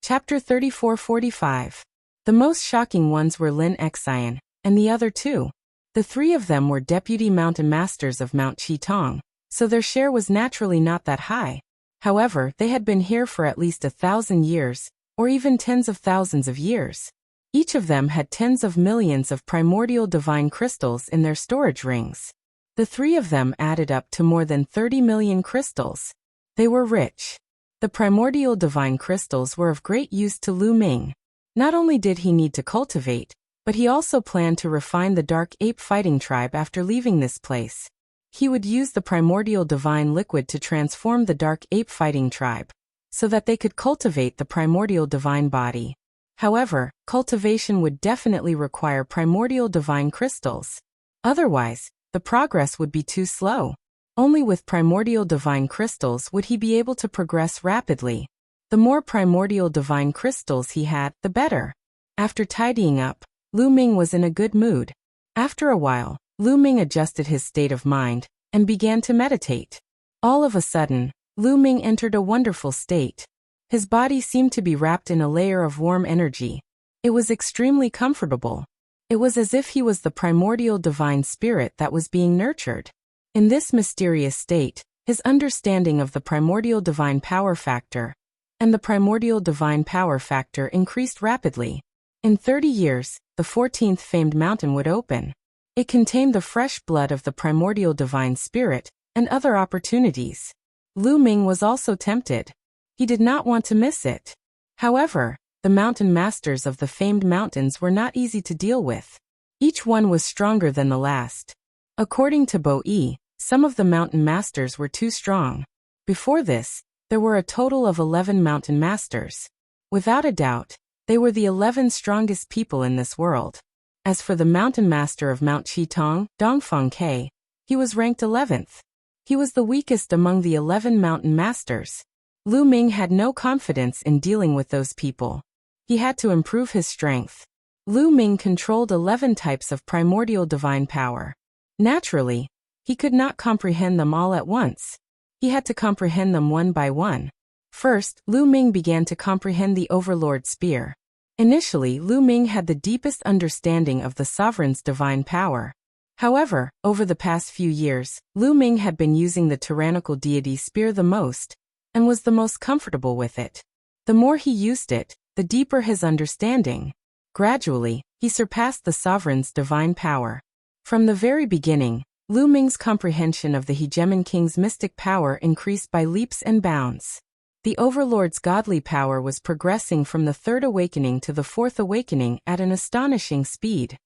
Chapter 34-45. The most shocking ones were Lin Xian, and the other 2. The 3 of them were deputy mountain masters of Mount Qitong, so their share was naturally not that high. However, they had been here for at least 1,000 years, or even tens of thousands of years. Each of them had tens of millions of primordial divine crystals in their storage rings. The three of them added up to more than 30 million crystals. They were rich. The primordial divine crystals were of great use to Lu Ming. Not only did he need to cultivate, but he also planned to refine the dark ape fighting tribe after leaving this place. He would use the primordial divine liquid to transform the dark ape fighting tribe, so that they could cultivate the primordial divine body. However, cultivation would definitely require primordial divine crystals. Otherwise, the progress would be too slow. Only with primordial divine crystals would he be able to progress rapidly. The more primordial divine crystals he had, the better. After tidying up, Lu Ming was in a good mood. After a while, Lu Ming adjusted his state of mind and began to meditate. All of a sudden, Lu Ming entered a wonderful state. His body seemed to be wrapped in a layer of warm energy. It was extremely comfortable. It was as if he was the primordial divine spirit that was being nurtured. In this mysterious state, his understanding of the primordial divine power factor and the primordial divine power factor increased rapidly. In 30 years, the 14th famed mountain would open. It contained the fresh blood of the primordial divine spirit and other opportunities. Lu Ming was also tempted. He did not want to miss it. However, the mountain masters of the famed mountains were not easy to deal with. Each one was stronger than the last. According to Bo Yi, some of the mountain masters were too strong. Before this, there were a total of 11 mountain masters. Without a doubt, they were the 11 strongest people in this world. As for the mountain master of Mount Qitong, Dongfeng Ke, he was ranked 11th. He was the weakest among the 11 mountain masters. Lu Ming had no confidence in dealing with those people. He had to improve his strength. Lu Ming controlled 11 types of primordial divine power. Naturally, he could not comprehend them all at once. He had to comprehend them one by one. First, Lu Ming began to comprehend the Overlord Spear. Initially, Lu Ming had the deepest understanding of the sovereign's divine power. However, over the past few years, Lu Ming had been using the tyrannical deity spear the most, and was the most comfortable with it. The more he used it, the deeper his understanding. Gradually, he surpassed the sovereign's divine power. From the very beginning, Lu Ming's comprehension of the Hegemon King's mystic power increased by leaps and bounds. The Overlord's godly power was progressing from the third awakening to the fourth awakening at an astonishing speed.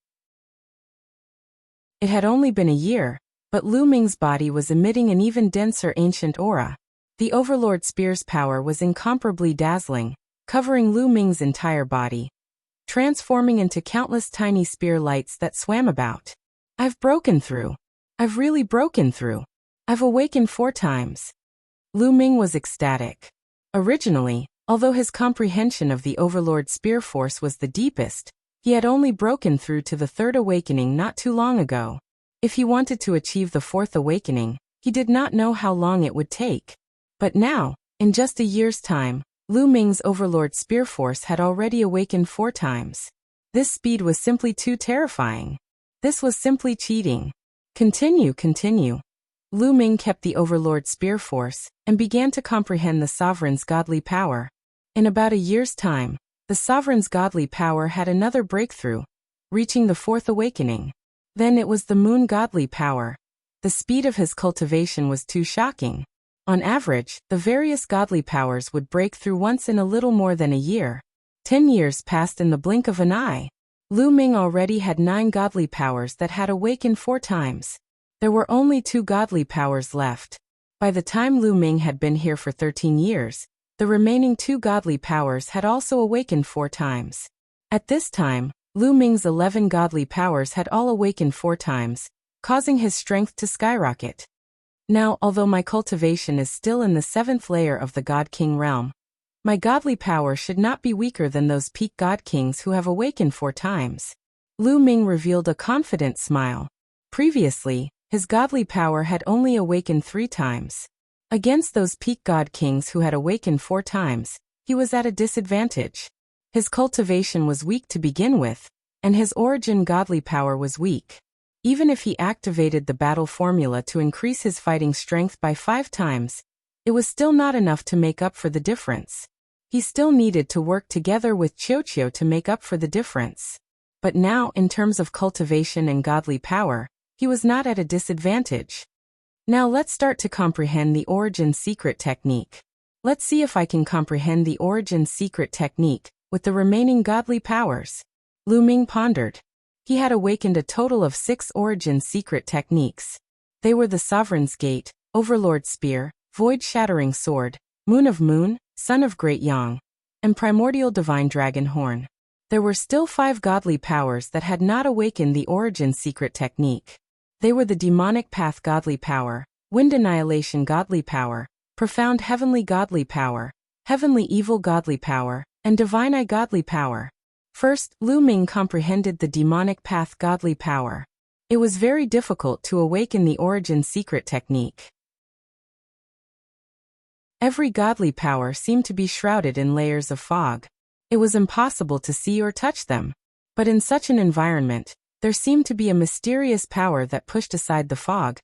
It had only been a year, but Lu Ming's body was emitting an even denser ancient aura. The Overlord Spear's power was incomparably dazzling, covering Lu Ming's entire body, transforming into countless tiny spear lights that swam about. I've broken through. I've really broken through. I've awakened 4 times. Lu Ming was ecstatic. Originally, although his comprehension of the Overlord Spear force was the deepest, he had only broken through to the third awakening not too long ago. If he wanted to achieve the fourth awakening, he did not know how long it would take. But now, in just a year's time, Lu Ming's Overlord Spear force had already awakened 4 times. This speed was simply too terrifying. This was simply cheating. Continue. Lu Ming kept the Overlord Spear force and began to comprehend the sovereign's godly power. In about a year's time, the sovereign's godly power had another breakthrough, reaching the fourth awakening. Then it was the moon godly power. The speed of his cultivation was too shocking. On average, the various godly powers would break through once in a little more than a year. 10 years passed in the blink of an eye. Lu Ming already had 9 godly powers that had awakened 4 times. There were only 2 godly powers left. By the time Lu Ming had been here for 13 years, the remaining 2 godly powers had also awakened 4 times. At this time, Lu Ming's 11 godly powers had all awakened 4 times, causing his strength to skyrocket. Now, although my cultivation is still in the 7th layer of the God King realm, my godly power should not be weaker than those peak God Kings who have awakened 4 times. Lu Ming revealed a confident smile. Previously, his godly power had only awakened 3 times. Against those peak God Kings who had awakened 4 times, he was at a disadvantage. His cultivation was weak to begin with, and his origin godly power was weak. Even if he activated the battle formula to increase his fighting strength by 5 times, it was still not enough to make up for the difference. He still needed to work together with Qiuqiu to make up for the difference. But now, in terms of cultivation and godly power, he was not at a disadvantage. Now let's start to comprehend the origin secret technique. Let's see if I can comprehend the origin secret technique with the remaining godly powers. Lu Ming pondered. He had awakened a total of 6 origin secret techniques. They were the Sovereign's Gate, Overlord Spear, Void Shattering Sword, Moon of Moon, Son of Great Yang, and Primordial Divine Dragon Horn. There were still 5 godly powers that had not awakened the origin secret technique. They were the Demonic Path Godly Power, Wind Annihilation Godly Power, Profound Heavenly Godly Power, Heavenly Evil Godly Power, and Divine Eye Godly Power. First, Lu Ming comprehended the Demonic Path Godly Power. It was very difficult to awaken the origin secret technique. Every godly power seemed to be shrouded in layers of fog. It was impossible to see or touch them. But in such an environment, there seemed to be a mysterious power that pushed aside the fog,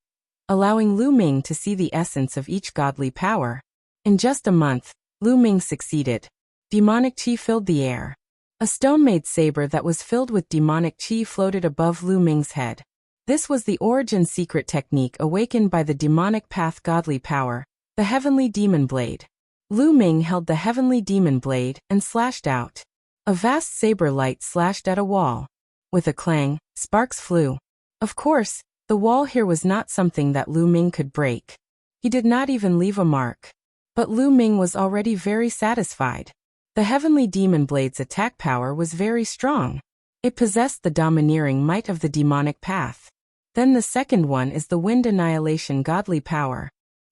allowing Lu Ming to see the essence of each godly power. In just a month, Lu Ming succeeded. Demonic Qi filled the air. A stone-made saber that was filled with demonic Qi floated above Lu Ming's head. This was the origin secret technique awakened by the Demonic Path Godly Power, the Heavenly Demon Blade. Lu Ming held the Heavenly Demon Blade and slashed out. A vast saber light slashed at a wall. With a clang, sparks flew. Of course, the wall here was not something that Lu Ming could break. He did not even leave a mark. But Lu Ming was already very satisfied. The Heavenly Demon Blade's attack power was very strong. It possessed the domineering might of the demonic path. Then the second one is the Wind Annihilation Godly Power.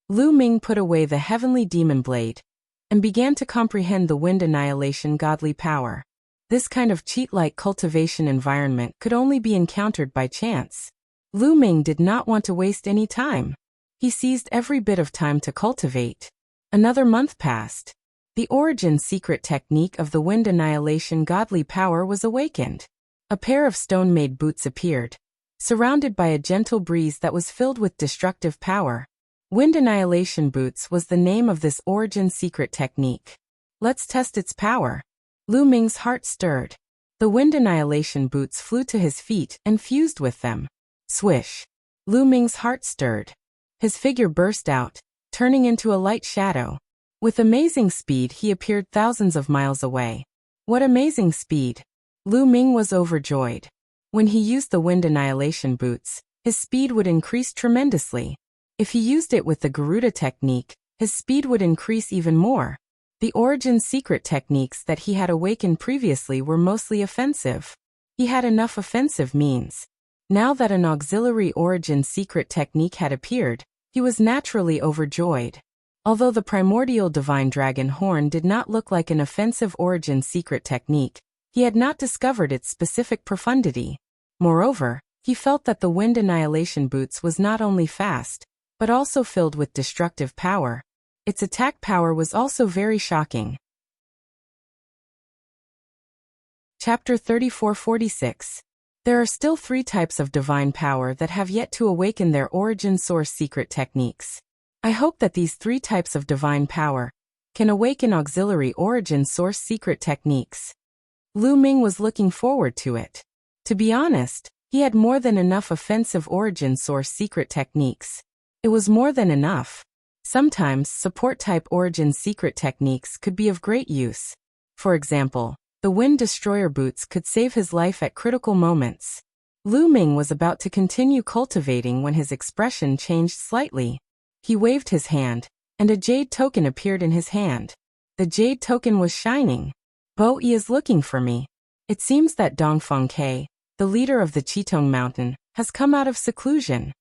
Lu Ming put away the Heavenly Demon Blade and began to comprehend the Wind Annihilation Godly Power. This kind of cheat-like cultivation environment could only be encountered by chance. Lu Ming did not want to waste any time. He seized every bit of time to cultivate. Another month passed. The origin secret technique of the Wind Annihilation Godly Power was awakened. A pair of stone-made boots appeared, surrounded by a gentle breeze that was filled with destructive power. Wind Annihilation Boots was the name of this origin secret technique. Let's test its power. Lu Ming's heart stirred. The Wind Annihilation Boots flew to his feet and fused with them. Swish. Lu Ming's heart stirred. His figure burst out, turning into a light shadow. With amazing speed he appeared thousands of miles away. What amazing speed! Lu Ming was overjoyed. When he used the Wind Annihilation Boots, his speed would increase tremendously. If he used it with the Garuda technique, his speed would increase even more. The origin secret techniques that he had awakened previously were mostly offensive. He had enough offensive means. Now that an auxiliary origin secret technique had appeared, he was naturally overjoyed. Although the primordial divine dragon horn did not look like an offensive origin secret technique, he had not discovered its specific profundity. Moreover, he felt that the Wind Annihilation Boots was not only fast, but also filled with destructive power. Its attack power was also very shocking. Chapter 3446. There are still 3 types of divine power that have yet to awaken their origin source secret techniques. I hope that these 3 types of divine power can awaken auxiliary origin source secret techniques. Lu Ming was looking forward to it. To be honest, he had more than enough offensive origin source secret techniques. It was more than enough. Sometimes, support-type origin secret techniques could be of great use. For example, the Wind Destroyer Boots could save his life at critical moments. Lu Ming was about to continue cultivating when his expression changed slightly. He waved his hand, and a jade token appeared in his hand. The jade token was shining. Bo Yi is looking for me. It seems that Dongfeng Ke, the leader of the Qitong Mountain, has come out of seclusion.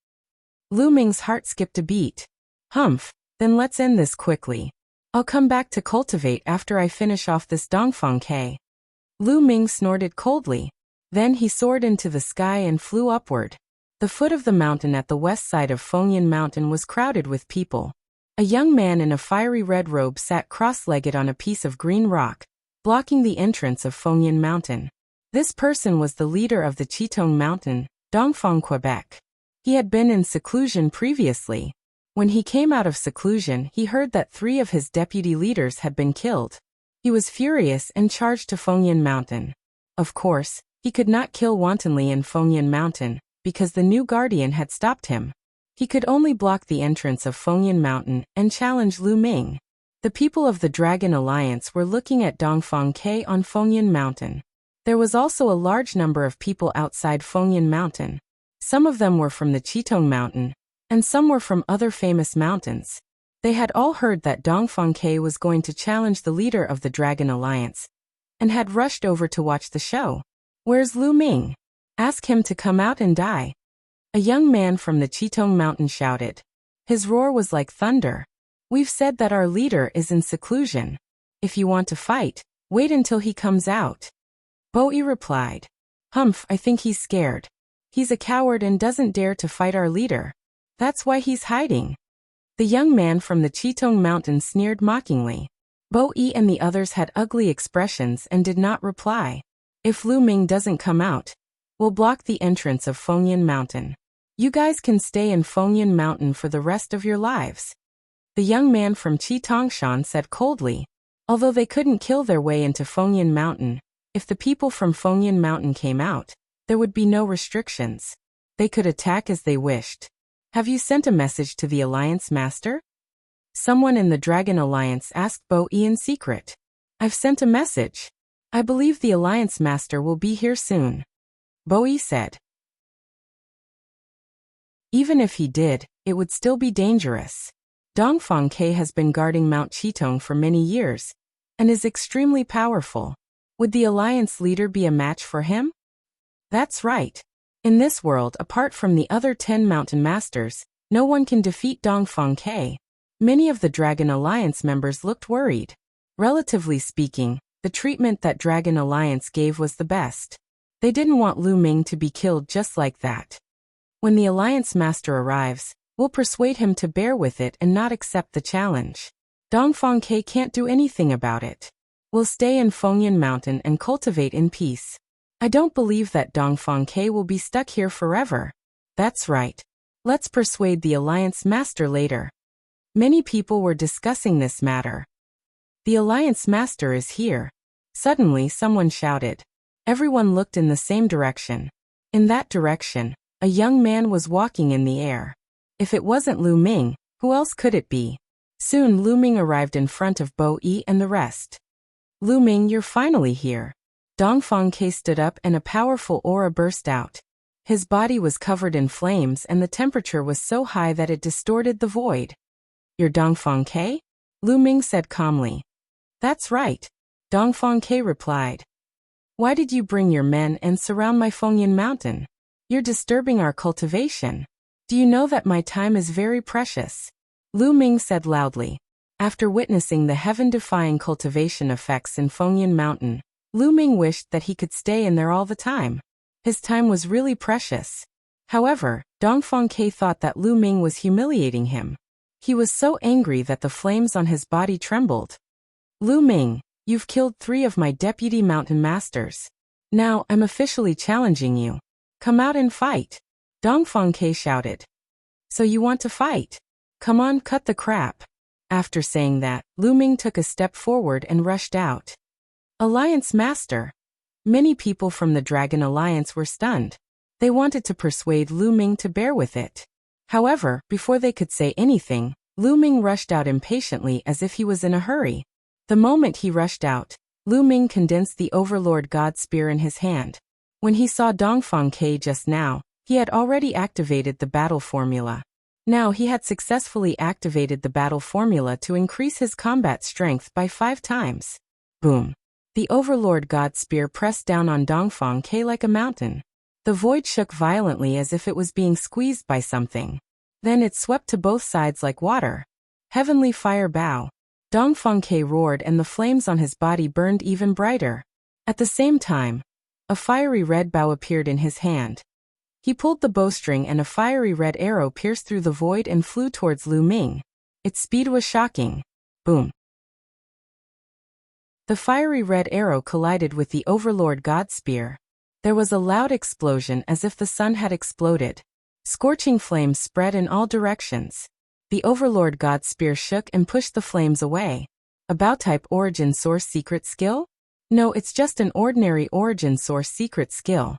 Lu Ming's heart skipped a beat. Humph, then let's end this quickly. I'll come back to cultivate after I finish off this Dongfeng Ke. Lu Ming snorted coldly. Then he soared into the sky and flew upward. The foot of the mountain at the west side of Fengyan Mountain was crowded with people. A young man in a fiery red robe sat cross-legged on a piece of green rock, blocking the entrance of Fengyan Mountain. This person was the leader of the Qitong Mountain, Dongfeng Quebec. He had been in seclusion previously. When he came out of seclusion, he heard that 3 of his deputy leaders had been killed. He was furious and charged to Fengyan Mountain. Of course, he could not kill wantonly in Fengyan Mountain, because the new guardian had stopped him. He could only block the entrance of Fengyan Mountain and challenge Lu Ming. The people of the Dragon Alliance were looking at Dongfang Ke on Fengyan Mountain. There was also a large number of people outside Fengyan Mountain. Some of them were from the Qitong Mountain, and some were from other famous mountains. They had all heard that Dongfang Ke was going to challenge the leader of the Dragon Alliance, and had rushed over to watch the show. "Where's Lu Ming? Ask him to come out and die," a young man from the Qitong Mountain shouted. His roar was like thunder. "We've said that our leader is in seclusion. If you want to fight, wait until he comes out." Bo-yi replied. "Humph, I think he's scared. He's a coward and doesn't dare to fight our leader. That's why he's hiding." The young man from the Qitong Mountain sneered mockingly. Bo-yi and the others had ugly expressions and did not reply. "If Lu Ming doesn't come out, we'll block the entrance of Fengyan Mountain. You guys can stay in Fengyan Mountain for the rest of your lives," the young man from Qitongshan said coldly. Although they couldn't kill their way into Fengyan Mountain, if the people from Fengyan Mountain came out, there would be no restrictions. They could attack as they wished. "Have you sent a message to the Alliance Master?" Someone in the Dragon Alliance asked Bo-yi in secret. "I've sent a message. I believe the Alliance Master will be here soon," Bo-yi said. Even if he did, it would still be dangerous. Dongfang Ke has been guarding Mount Qitong for many years, and is extremely powerful. Would the Alliance leader be a match for him? That's right. In this world, apart from the other 10 mountain masters, no one can defeat Dongfang Ke. Many of the Dragon Alliance members looked worried. Relatively speaking, the treatment that Dragon Alliance gave was the best. They didn't want Lu Ming to be killed just like that. "When the Alliance Master arrives, we'll persuade him to bear with it and not accept the challenge. Dongfang Ke can't do anything about it. We'll stay in Fengyan Mountain and cultivate in peace. I don't believe that Dongfang Ke will be stuck here forever." "That's right. Let's persuade the Alliance Master later." Many people were discussing this matter. "The Alliance Master is here." Suddenly someone shouted. Everyone looked in the same direction. In that direction, a young man was walking in the air. If it wasn't Lu Ming, who else could it be? Soon Lu Ming arrived in front of Bo-yi and the rest. "Lu Ming, you're finally here." Dongfang Ke stood up and a powerful aura burst out. His body was covered in flames and the temperature was so high that it distorted the void. "You're Dongfang Ke?" Lu Ming said calmly. "That's right," Dongfang Ke replied. "Why did you bring your men and surround my Fengyan Mountain? You're disturbing our cultivation. Do you know that my time is very precious?" Lu Ming said loudly. After witnessing the heaven-defying cultivation effects in Fengyan Mountain, Lu Ming wished that he could stay in there all the time. His time was really precious. However, Dongfang Ke thought that Lu Ming was humiliating him. He was so angry that the flames on his body trembled. "Lu Ming, you've killed 3 of my deputy mountain masters. Now I'm officially challenging you. Come out and fight," Dongfang Ke shouted. "So you want to fight? Come on, cut the crap." After saying that, Lu Ming took a step forward and rushed out. "Alliance Master." Many people from the Dragon Alliance were stunned. They wanted to persuade Lu Ming to bear with it. However, before they could say anything, Lu Ming rushed out impatiently as if he was in a hurry. The moment he rushed out, Lu Ming condensed the Overlord God Spear in his hand. When he saw Dongfang Ke just now, he had already activated the battle formula. Now he had successfully activated the battle formula to increase his combat strength by 5 times. Boom. The Overlord God Spear pressed down on Dongfang Ke like a mountain. The void shook violently as if it was being squeezed by something. Then it swept to both sides like water. Heavenly Fire Bow. Dongfang Ke roared and the flames on his body burned even brighter. At the same time, a fiery red bow appeared in his hand. He pulled the bowstring and a fiery red arrow pierced through the void and flew towards Lu Ming. Its speed was shocking. Boom. The fiery red arrow collided with the Overlord God Spear. There was a loud explosion as if the sun had exploded. Scorching flames spread in all directions. The Overlord God Spear shook and pushed the flames away. About type origin source secret skill? No, it's just an ordinary origin source secret skill.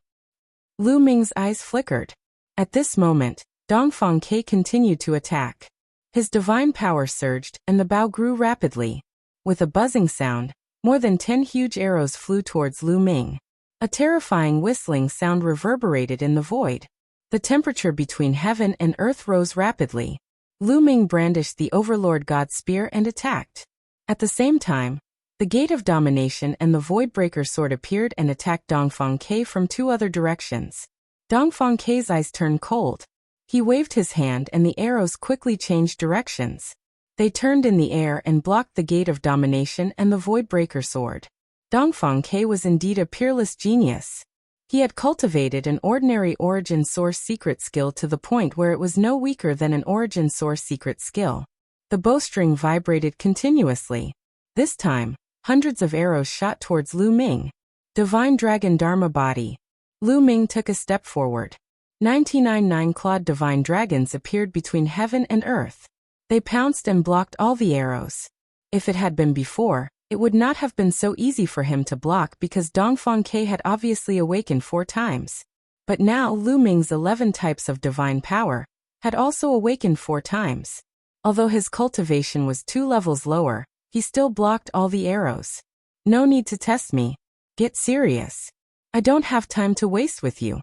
Lu Ming's eyes flickered. At this moment, Dongfang Ke continued to attack. His divine power surged, and the bow grew rapidly. With a buzzing sound, more than 10 huge arrows flew towards Lu Ming. A terrifying whistling sound reverberated in the void. The temperature between heaven and earth rose rapidly. Lu Ming brandished the Overlord God Spear and attacked. At the same time, the Gate of Domination and the Voidbreaker Sword appeared and attacked Dongfang Ke from 2 other directions. Dongfang Ke's eyes turned cold. He waved his hand and the arrows quickly changed directions. They turned in the air and blocked the Gate of Domination and the Voidbreaker Sword. Dongfang Ke was indeed a peerless genius. He had cultivated an ordinary origin source secret skill to the point where it was no weaker than an origin source secret skill. The bowstring vibrated continuously. This time, hundreds of arrows shot towards Lu Ming. Divine Dragon Dharma Body. Lu Ming took a step forward. 99 nine-clawed divine dragons appeared between heaven and earth. They pounced and blocked all the arrows. If it had been before, it would not have been so easy for him to block because Dongfang Ke had obviously awakened 4 times. But now Lu Ming's 11 types of divine power had also awakened 4 times. Although his cultivation was 2 levels lower, he still blocked all the arrows. No need to test me. Get serious. I don't have time to waste with you.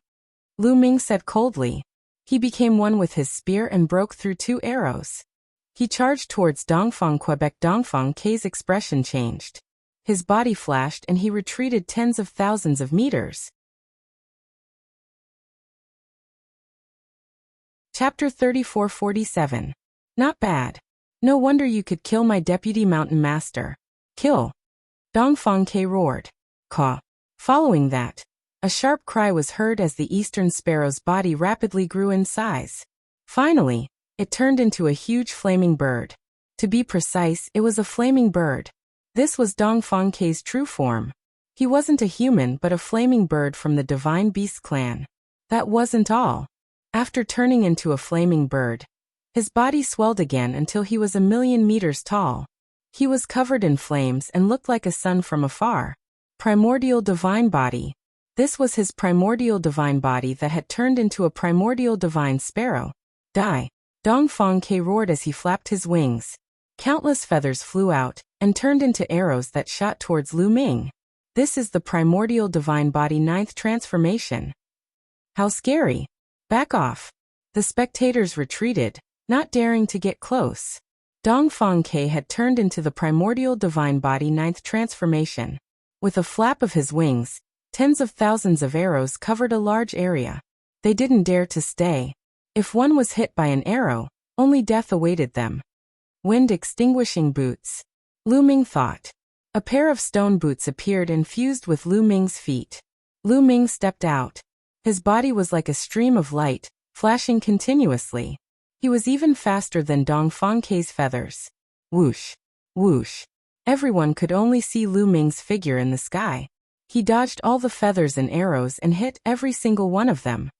Lu Ming said coldly. He became one with his spear and broke through 2 arrows. He charged towards Dongfang Quebec. Dongfang Ke's expression changed. His body flashed and he retreated tens of thousands of meters. Chapter 3447. Not bad. No wonder you could kill my deputy mountain master. Kill. Dongfang Ke roared. Caw. Following that, a sharp cry was heard as the eastern sparrow's body rapidly grew in size. Finally, it turned into a huge flaming bird. To be precise, it was a flaming bird. This was Dongfang Ke's true form. He wasn't a human but a flaming bird from the Divine Beast clan. That wasn't all. After turning into a flaming bird, his body swelled again until he was 1,000,000 meters tall. He was covered in flames and looked like a sun from afar. Primordial Divine Body. This was his primordial divine body that had turned into a primordial divine sparrow. Die. Dongfang Ke roared as he flapped his wings. Countless feathers flew out and turned into arrows that shot towards Lu Ming. This is the primordial divine body 9th transformation. How scary. Back off. The spectators retreated, not daring to get close. Dongfang Ke had turned into the primordial divine body 9th transformation. With a flap of his wings, tens of thousands of arrows covered a large area. They didn't dare to stay. If one was hit by an arrow, only death awaited them. Wind-extinguishing boots. Lu Ming thought. A pair of stone boots appeared and fused with Lu Ming's feet. Lu Ming stepped out. His body was like a stream of light, flashing continuously. He was even faster than Dongfang Ke's feathers. Whoosh. Whoosh. Everyone could only see Lu Ming's figure in the sky. He dodged all the feathers and arrows and hit every single one of them.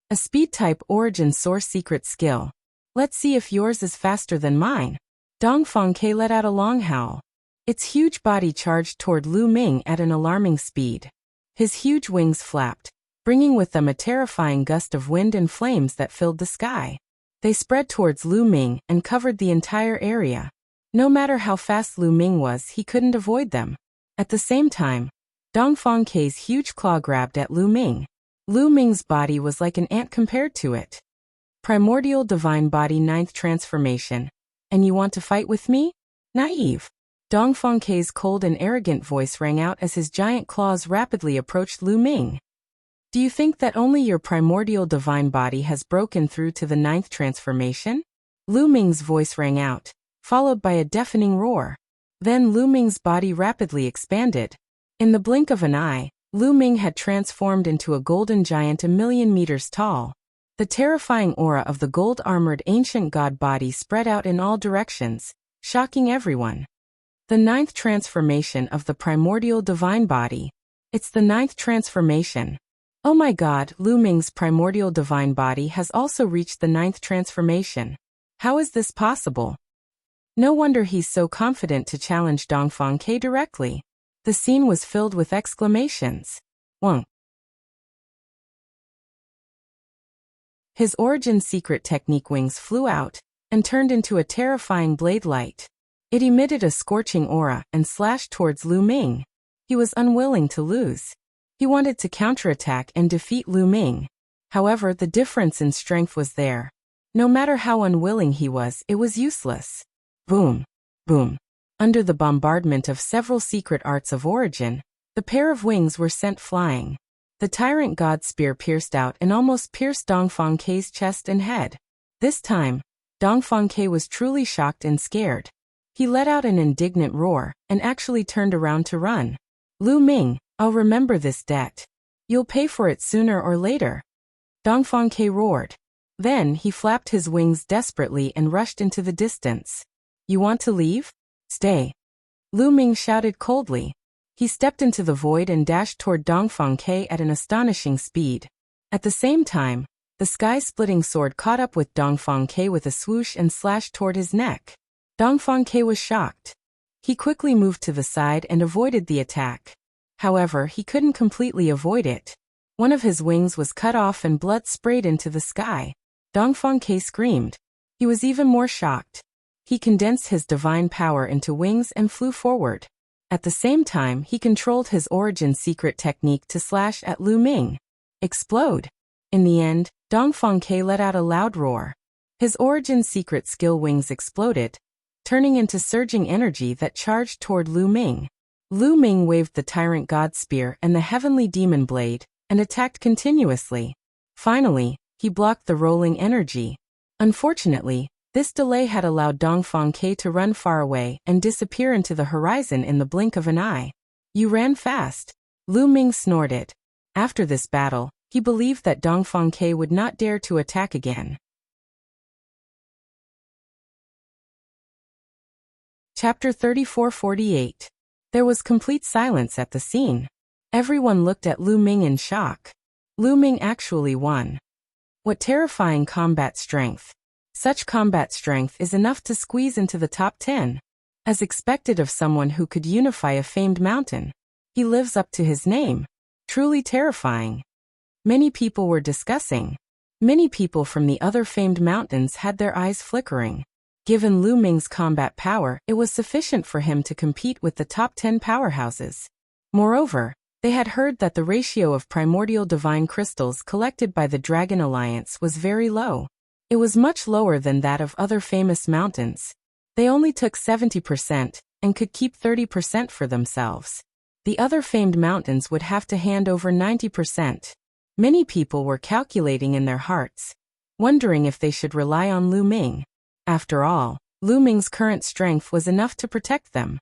A speed-type origin source secret skill. Let's see if yours is faster than mine. Dongfang Ke let out a long howl. Its huge body charged toward Lu Ming at an alarming speed. His huge wings flapped, bringing with them a terrifying gust of wind and flames that filled the sky. They spread towards Lu Ming and covered the entire area. No matter how fast Lu Ming was, he couldn't avoid them. At the same time, Dongfang Ke's huge claw grabbed at Lu Ming. Lu Ming's body was like an ant compared to it. Primordial Divine Body 9th transformation. And you want to fight with me? Naive. Dongfang Ke's cold and arrogant voice rang out as his giant claws rapidly approached Lu Ming. Do you think that only your primordial divine body has broken through to the 9th transformation? Lu Ming's voice rang out, followed by a deafening roar. Then Lu Ming's body rapidly expanded. In the blink of an eye, Lu Ming had transformed into a golden giant 1,000,000 meters tall. The terrifying aura of the gold-armored ancient god body spread out in all directions, shocking everyone. The 9th transformation of the primordial divine body. It's the 9th transformation. Oh my god, Lu Ming's primordial divine body has also reached the 9th transformation. How is this possible? No wonder he's so confident to challenge Dongfang Ke directly. The scene was filled with exclamations. 1. His origin secret technique wings flew out and turned into a terrifying blade light. It emitted a scorching aura and slashed towards Lu Ming. He was unwilling to lose. He wanted to counterattack and defeat Lu Ming. However, the difference in strength was there. No matter how unwilling he was, it was useless. Boom! Boom! Under the bombardment of several secret arts of origin, the pair of wings were sent flying. The tyrant god spear pierced out and almost pierced Dongfang Ke's chest and head. This time, Dongfang Ke was truly shocked and scared. He let out an indignant roar and actually turned around to run. Lu Ming, I'll remember this debt. You'll pay for it sooner or later. Dongfang Ke roared. Then he flapped his wings desperately and rushed into the distance. You want to leave? Stay. Lu Ming shouted coldly. He stepped into the void and dashed toward Dongfang Ke at an astonishing speed. At the same time, the sky-splitting sword caught up with Dongfang Ke with a swoosh and slashed toward his neck. Dongfang Ke was shocked. He quickly moved to the side and avoided the attack. However, he couldn't completely avoid it. One of his wings was cut off and blood sprayed into the sky. Dongfang Ke screamed. He was even more shocked. He condensed his divine power into wings and flew forward. At the same time, he controlled his origin secret technique to slash at Lu Ming. Explode! In the end, Dongfang Ke let out a loud roar. His origin secret skill wings exploded, turning into surging energy that charged toward Lu Ming. Lu Ming waved the tyrant god spear and the heavenly demon blade, and attacked continuously. Finally, he blocked the rolling energy. Unfortunately, this delay had allowed Dongfang Ke to run far away and disappear into the horizon in the blink of an eye. You ran fast. Lu Ming snorted. After this battle, he believed that Dongfang Ke would not dare to attack again. Chapter 34-48. There was complete silence at the scene. Everyone looked at Lu Ming in shock. Lu Ming actually won. What terrifying combat strength. Such combat strength is enough to squeeze into the top 10. As expected of someone who could unify a famed mountain. He lives up to his name. Truly terrifying. Many people were discussing. Many people from the other famed mountains had their eyes flickering. Given Lu Ming's combat power, it was sufficient for him to compete with the top 10 powerhouses. Moreover, they had heard that the ratio of primordial divine crystals collected by the Dragon Alliance was very low. It was much lower than that of other famous mountains. They only took 70% and could keep 30% for themselves. The other famed mountains would have to hand over 90%. Many people were calculating in their hearts, wondering if they should rely on Lu Ming. After all, Lu Ming's current strength was enough to protect them.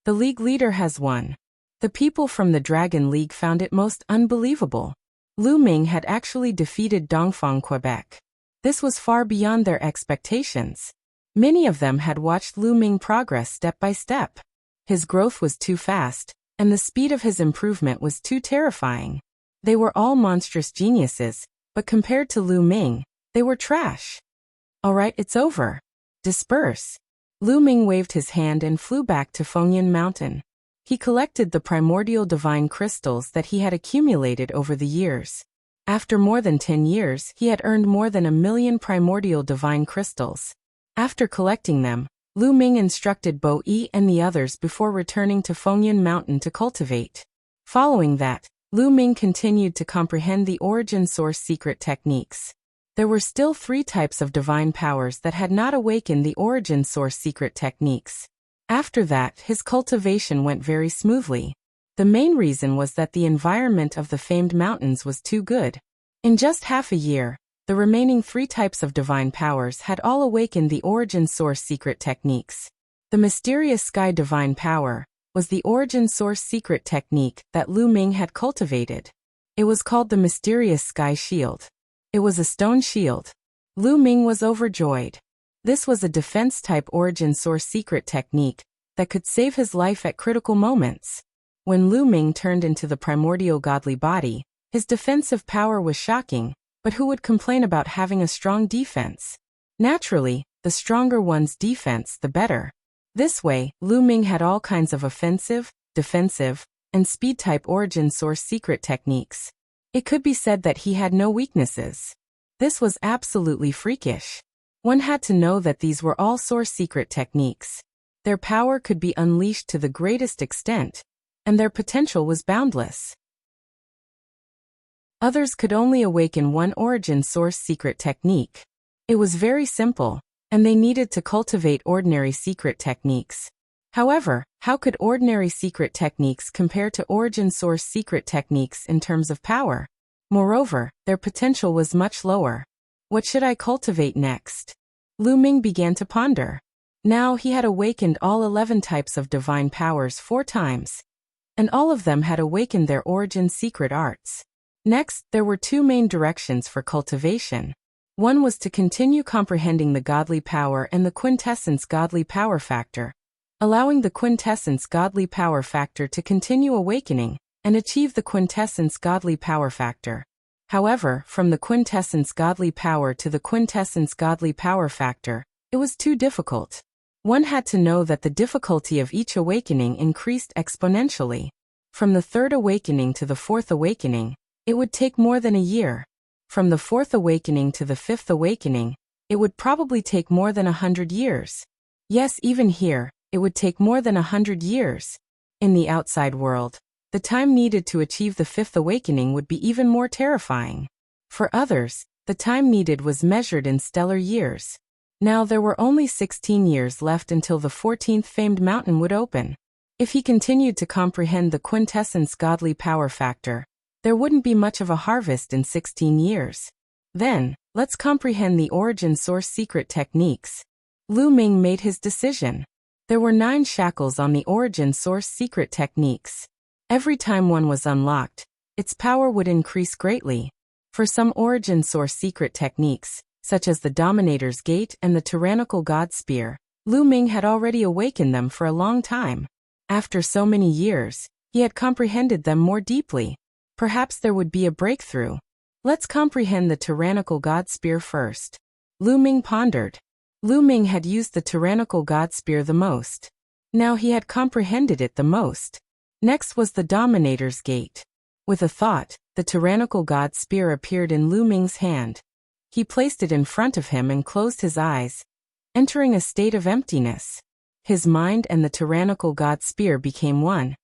The league leader has won. The people from the Dragon League found it most unbelievable. Lu Ming had actually defeated Dongfang Quebec. This was far beyond their expectations. Many of them had watched Lu Ming progress step by step. His growth was too fast, and the speed of his improvement was too terrifying. They were all monstrous geniuses, but compared to Lu Ming, they were trash. Alright, it's over. Disperse. Lu Ming waved his hand and flew back to Fengyan Mountain. He collected the primordial divine crystals that he had accumulated over the years. After more than 10 years, he had earned more than 1,000,000 primordial divine crystals. After collecting them, Lu Ming instructed Bo Yi and the others before returning to Fengyan Mountain to cultivate. Following that, Lu Ming continued to comprehend the origin source secret techniques. There were still 3 types of divine powers that had not awakened the origin source secret techniques. After that, his cultivation went very smoothly. The main reason was that the environment of the famed mountains was too good. In just half a year, the remaining 3 types of divine powers had all awakened the origin source secret techniques. The mysterious sky divine power was the origin source secret technique that Lu Ming had cultivated. It was called the mysterious sky shield. It was a stone shield. Lu Ming was overjoyed. This was a defense-type origin source secret technique that could save his life at critical moments. When Lu Ming turned into the primordial godly body, his defensive power was shocking, but who would complain about having a strong defense? Naturally, the stronger one's defense, the better. This way, Lu Ming had all kinds of offensive, defensive, and speed-type origin source secret techniques. It could be said that he had no weaknesses. This was absolutely freakish. One had to know that these were all source secret techniques. Their power could be unleashed to the greatest extent, and their potential was boundless. Others could only awaken one origin source secret technique. It was very simple, and they needed to cultivate ordinary secret techniques. However, how could ordinary secret techniques compare to origin source secret techniques in terms of power? Moreover, their potential was much lower. What should I cultivate next? Lu Ming began to ponder. Now he had awakened all 11 types of divine powers 4 times, and all of them had awakened their origin secret arts. Next, there were 2 main directions for cultivation. One was to continue comprehending the godly power and the quintessence godly power factor, allowing the quintessence godly power factor to continue awakening and achieve the quintessence godly power factor. However, from the quintessence godly power to the quintessence godly power factor, it was too difficult. One had to know that the difficulty of each awakening increased exponentially. From the 3rd awakening to the 4th awakening, it would take more than a year. From the 4th awakening to the 5th awakening, it would probably take more than 100 years. Yes, even here, it would take more than 100 years. In the outside world, the time needed to achieve the 5th awakening would be even more terrifying. For others, the time needed was measured in stellar years. Now there were only 16 years left until the 14th famed mountain would open. If he continued to comprehend the quintessence godly power factor, there wouldn't be much of a harvest in 16 years. Then, let's comprehend the origin source secret techniques. Lu Ming made his decision. There were 9 shackles on the origin source secret techniques. Every time one was unlocked, its power would increase greatly. For some origin source secret techniques, such as the Dominator's Gate and the Tyrannical God Spear, Lu Ming had already awakened them for a long time. After so many years, he had comprehended them more deeply. Perhaps there would be a breakthrough. Let's comprehend the Tyrannical God Spear first. Lu Ming pondered. Lu Ming had used the Tyrannical God Spear the most. Now he had comprehended it the most. Next was the Dominator's Gate. With a thought, the Tyrannical God Spear appeared in Lu Ming's hand. He placed it in front of him and closed his eyes, entering a state of emptiness. His mind and the Tyrannical God Spear became one,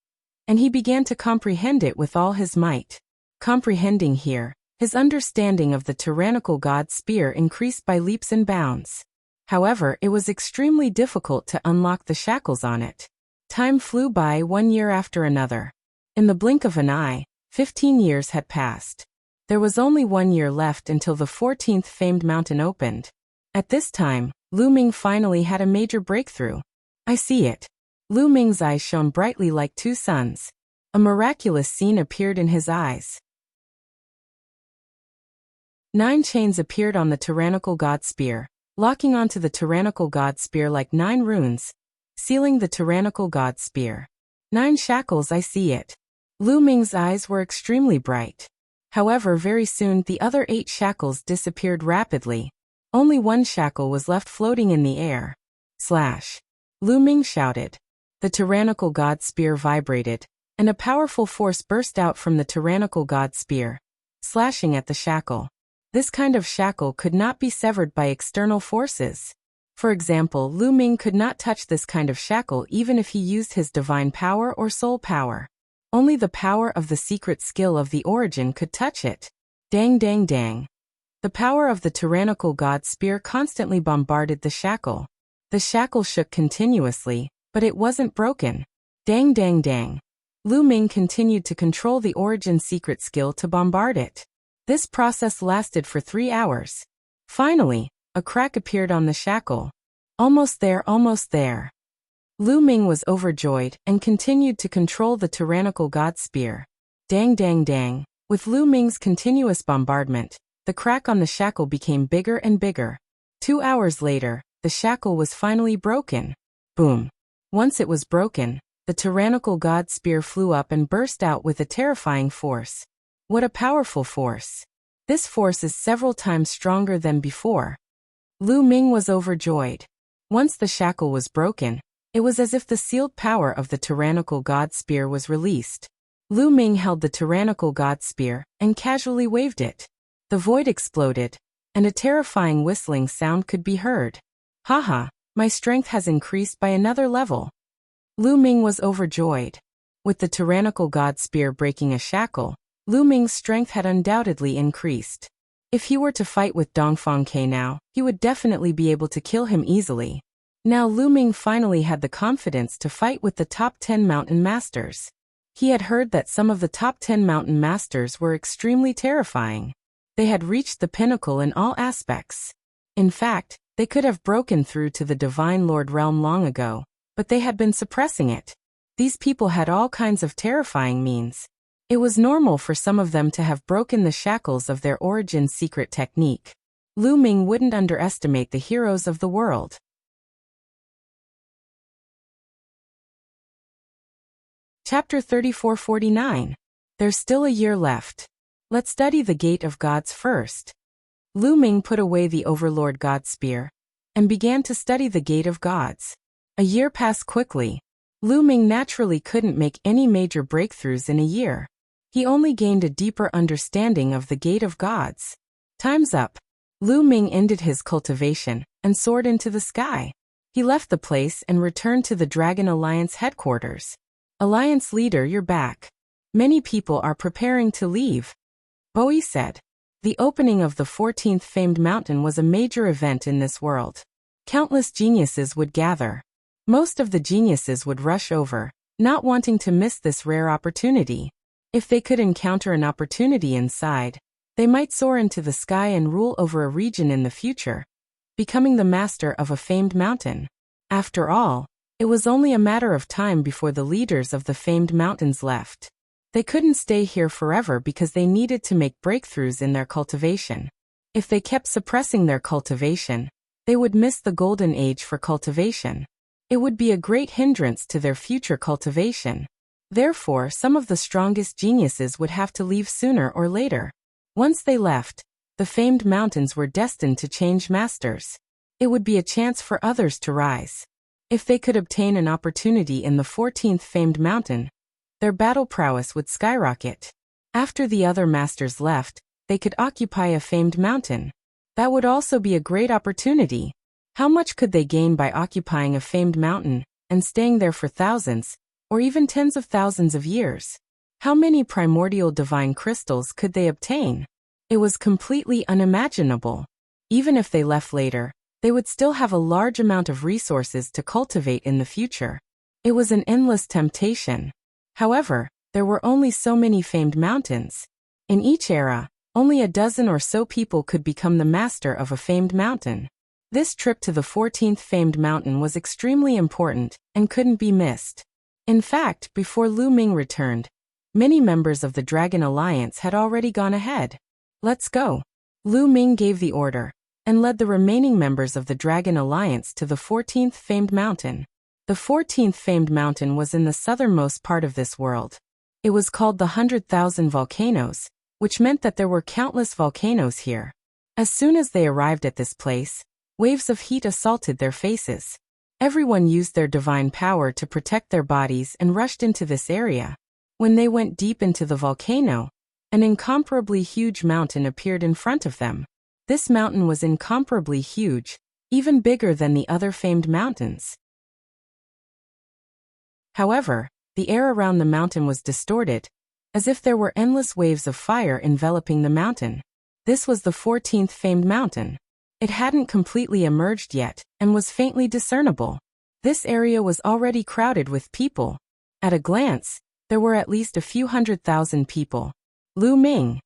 and he began to comprehend it with all his might. Comprehending here, his understanding of the Tyrannical God Spear increased by leaps and bounds. However, it was extremely difficult to unlock the shackles on it. Time flew by 1 year after another. In the blink of an eye, 15 years had passed. There was only 1 year left until the 14th famed mountain opened. At this time, Lu Ming finally had a major breakthrough. I see it. Lu Ming's eyes shone brightly like 2 suns. A miraculous scene appeared in his eyes. 9 chains appeared on the Tyrannical God Spear, locking onto the Tyrannical God Spear like 9 runes, sealing the Tyrannical God Spear. 9 shackles, I see it. Lu Ming's eyes were extremely bright. However, very soon the other 8 shackles disappeared rapidly. Only 1 shackle was left floating in the air. Slash! Lu Ming shouted. The Tyrannical God Spear vibrated, and a powerful force burst out from the Tyrannical God Spear, slashing at the shackle. This kind of shackle could not be severed by external forces. For example, Lu Ming could not touch this kind of shackle even if he used his divine power or soul power. Only the power of the secret skill of the origin could touch it. Dang dang dang. The power of the Tyrannical God Spear constantly bombarded the shackle. The shackle shook continuously, but it wasn't broken. Dang dang dang. Lu Ming continued to control the origin secret skill to bombard it. This process lasted for 3 hours. Finally, a crack appeared on the shackle. Almost there, almost there. Lu Ming was overjoyed and continued to control the Tyrannical God Spear. Dang dang dang. With Lu Ming's continuous bombardment, the crack on the shackle became bigger and bigger. 2 hours later, the shackle was finally broken. Boom. Once it was broken, the Tyrannical God Spear flew up and burst out with a terrifying force. What a powerful force. This force is several times stronger than before. Lu Ming was overjoyed. Once the shackle was broken, it was as if the sealed power of the tyrannical god spear was released. Lu Ming held the tyrannical god spear and casually waved it. The void exploded, and a terrifying whistling sound could be heard. Haha, my strength has increased by another level. Lu Ming was overjoyed. With the tyrannical god spear breaking a shackle, Lu Ming's strength had undoubtedly increased. If he were to fight with Dongfang Ke now, he would definitely be able to kill him easily. Now Lu Ming finally had the confidence to fight with the top 10 mountain masters. He had heard that some of the top 10 mountain masters were extremely terrifying. They had reached the pinnacle in all aspects. In fact, they could have broken through to the Divine Lord realm long ago, but they had been suppressing it. These people had all kinds of terrifying means. It was normal for some of them to have broken the shackles of their origin secret technique. Lu Ming wouldn't underestimate the heroes of the world. Chapter 3449. There's still a year left. Let's study the Gate of Gods first. Lu Ming put away the Overlord God Spear and began to study the Gate of Gods. A year passed quickly. Lu Ming naturally couldn't make any major breakthroughs in a year. He only gained a deeper understanding of the Gate of Gods. Time's up. Lu Ming ended his cultivation and soared into the sky. He left the place and returned to the Dragon Alliance headquarters. Alliance leader, you're back. Many people are preparing to leave. Bowie said. The opening of the 14th famed mountain was a major event in this world. Countless geniuses would gather. Most of the geniuses would rush over, not wanting to miss this rare opportunity. If they could encounter an opportunity inside, they might soar into the sky and rule over a region in the future, becoming the master of a famed mountain. After all, it was only a matter of time before the leaders of the famed mountains left. They couldn't stay here forever because they needed to make breakthroughs in their cultivation. If they kept suppressing their cultivation, they would miss the golden age for cultivation. It would be a great hindrance to their future cultivation. Therefore, some of the strongest geniuses would have to leave sooner or later. Once they left, the famed mountains were destined to change masters. It would be a chance for others to rise. If they could obtain an opportunity in the 14th famed mountain, their battle prowess would skyrocket. After the other masters left, they could occupy a famed mountain. That would also be a great opportunity. How much could they gain by occupying a famed mountain and staying there for thousands, or even tens of thousands of years? How many primordial divine crystals could they obtain? It was completely unimaginable. Even if they left later, they would still have a large amount of resources to cultivate in the future. It was an endless temptation. However, there were only so many famed mountains. In each era, only a dozen or so people could become the master of a famed mountain. This trip to the 14th famed mountain was extremely important and couldn't be missed. In fact, before Lu Ming returned, many members of the Dragon Alliance had already gone ahead. Let's go. Lu Ming gave the order and led the remaining members of the Dragon Alliance to the 14th famed mountain. The 14th famed mountain was in the southernmost part of this world. It was called the 100,000 volcanoes, which meant that there were countless volcanoes here. As soon as they arrived at this place, waves of heat assaulted their faces. Everyone used their divine power to protect their bodies and rushed into this area. When they went deep into the volcano, an incomparably huge mountain appeared in front of them. This mountain was incomparably huge, even bigger than the other famed mountains. However, the air around the mountain was distorted, as if there were endless waves of fire enveloping the mountain. This was the 14th famed mountain. It hadn't completely emerged yet, and was faintly discernible. This area was already crowded with people. At a glance, there were at least a few 100,000 people. Lu Ming.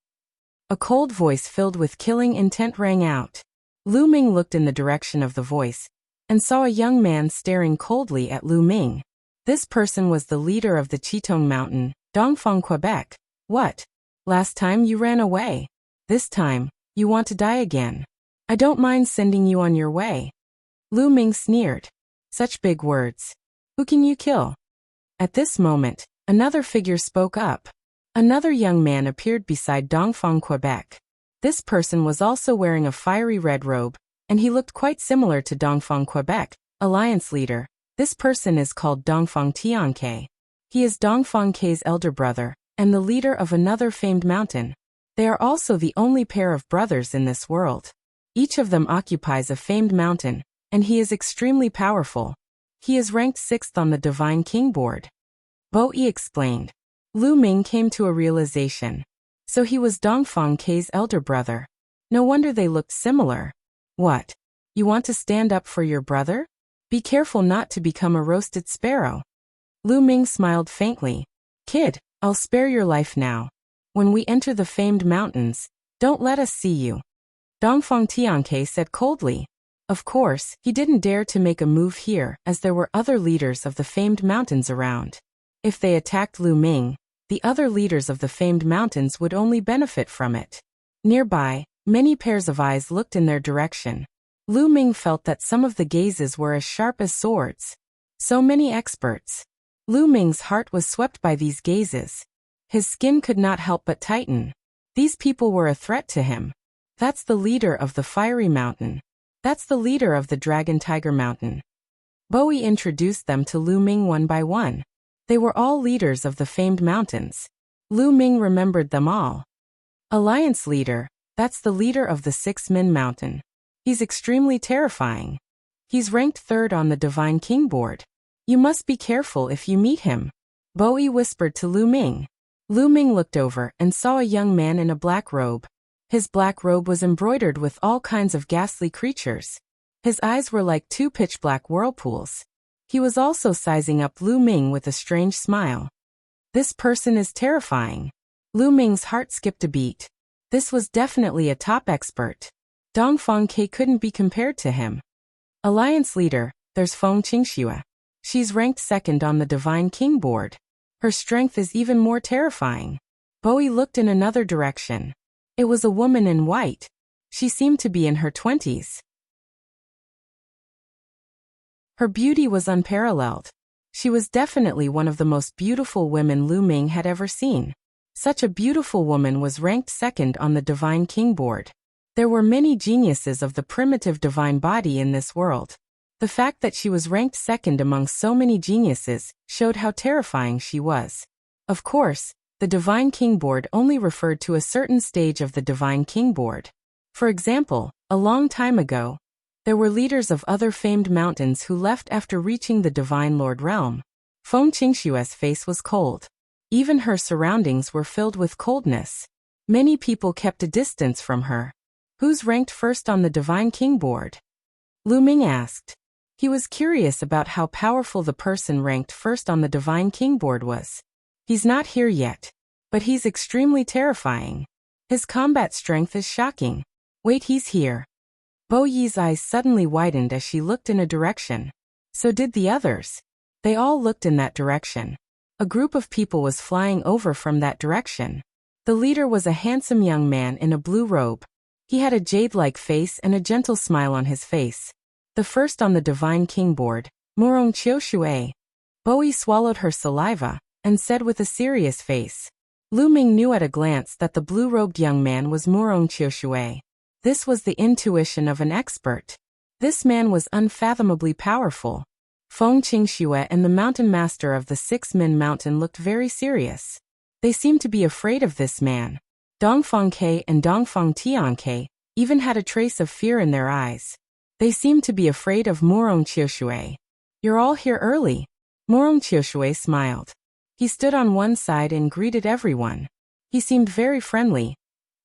A cold voice filled with killing intent rang out. Lu Ming looked in the direction of the voice, and saw a young man staring coldly at Lu Ming. This person was the leader of the Chitong Mountain, Dongfang, Quebec. What? Last time you ran away. This time, you want to die again. I don't mind sending you on your way. Lu Ming sneered. Such big words. Who can you kill? At this moment, another figure spoke up. Another young man appeared beside Dongfang, Quebec. This person was also wearing a fiery red robe and he looked quite similar to Dongfang Quebec, alliance leader. This person is called Dongfang Tianke. He is Dongfang Ke's elder brother, and the leader of another famed mountain. They are also the only pair of brothers in this world. Each of them occupies a famed mountain, and he is extremely powerful. He is ranked 6th on the Divine King board. Bo Yi explained. Lu Ming came to a realization. So he was Dongfang Ke's elder brother. No wonder they looked similar. What? You want to stand up for your brother? Be careful not to become a roasted sparrow. Lu Ming smiled faintly. Kid, I'll spare your life now. When we enter the famed mountains, don't let us see you. Dongfang Tianke said coldly. Of course, he didn't dare to make a move here as there were other leaders of the famed mountains around. If they attacked Lu Ming, the other leaders of the famed mountains would only benefit from it. Nearby, many pairs of eyes looked in their direction. Lu Ming felt that some of the gazes were as sharp as swords. So many experts. Lu Ming's heart was swept by these gazes. His skin could not help but tighten. These people were a threat to him. That's the leader of the Fiery Mountain. That's the leader of the Dragon Tiger Mountain. Bo Yi introduced them to Lu Ming one by one. They were all leaders of the famed mountains. Lu Ming remembered them all. Alliance leader, that's the leader of the 6-Min Mountain. He's extremely terrifying. He's ranked 3rd on the Divine King board. You must be careful if you meet him. Bo Yi whispered to Lu Ming. Lu Ming looked over and saw a young man in a black robe. His black robe was embroidered with all kinds of ghastly creatures. His eyes were like 2 pitch-black whirlpools. He was also sizing up Lu Ming with a strange smile. This person is terrifying. Lu Ming's heart skipped a beat. This was definitely a top expert. Dongfang Ke couldn't be compared to him. Alliance leader, there's Feng Qingxue. She's ranked 2nd on the Divine King board. Her strength is even more terrifying. Bo Yi looked in another direction. It was a woman in white. She seemed to be in her 20s. Her beauty was unparalleled. She was definitely one of the most beautiful women Lu Ming had ever seen. Such a beautiful woman was ranked 2nd on the Divine King board. There were many geniuses of the primitive divine body in this world. The fact that she was ranked 2nd among so many geniuses showed how terrifying she was. Of course, the Divine King board only referred to a certain stage of the Divine King board. For example, a long time ago, there were leaders of other famed mountains who left after reaching the Divine Lord realm. Feng Qingxue's face was cold. Even her surroundings were filled with coldness. Many people kept a distance from her. Who's ranked 1st on the Divine King board? Lu Ming asked. He was curious about how powerful the person ranked 1st on the Divine King board was. He's not here yet, but he's extremely terrifying. His combat strength is shocking. Wait, he's here. Bo Yi's eyes suddenly widened as she looked in a direction. So did the others. They all looked in that direction. A group of people was flying over from that direction. The leader was a handsome young man in a blue robe. He had a jade-like face and a gentle smile on his face. The 1st on the Divine King board, Murong Qiushue. Bo Yi swallowed her saliva and said with a serious face. Lu Ming knew at a glance that the blue-robed young man was Murong Qiushue. This was the intuition of an expert. This man was unfathomably powerful. Feng Qingxue and the mountain master of the 6-Min Mountain looked very serious. They seemed to be afraid of this man. Dongfang Ke and Dongfang Tianke even had a trace of fear in their eyes. They seemed to be afraid of Murong Qiushue. You're all here early. Murong Qiushue smiled. He stood on one side and greeted everyone. He seemed very friendly.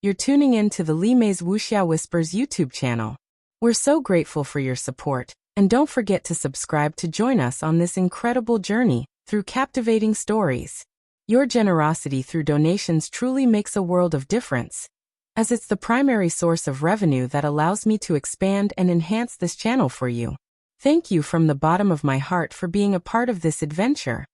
You're tuning in to the Li Mei's Wuxia Whispers YouTube channel. We're so grateful for your support, and don't forget to subscribe to join us on this incredible journey through captivating stories. Your generosity through donations truly makes a world of difference, as it's the primary source of revenue that allows me to expand and enhance this channel for you. Thank you from the bottom of my heart for being a part of this adventure.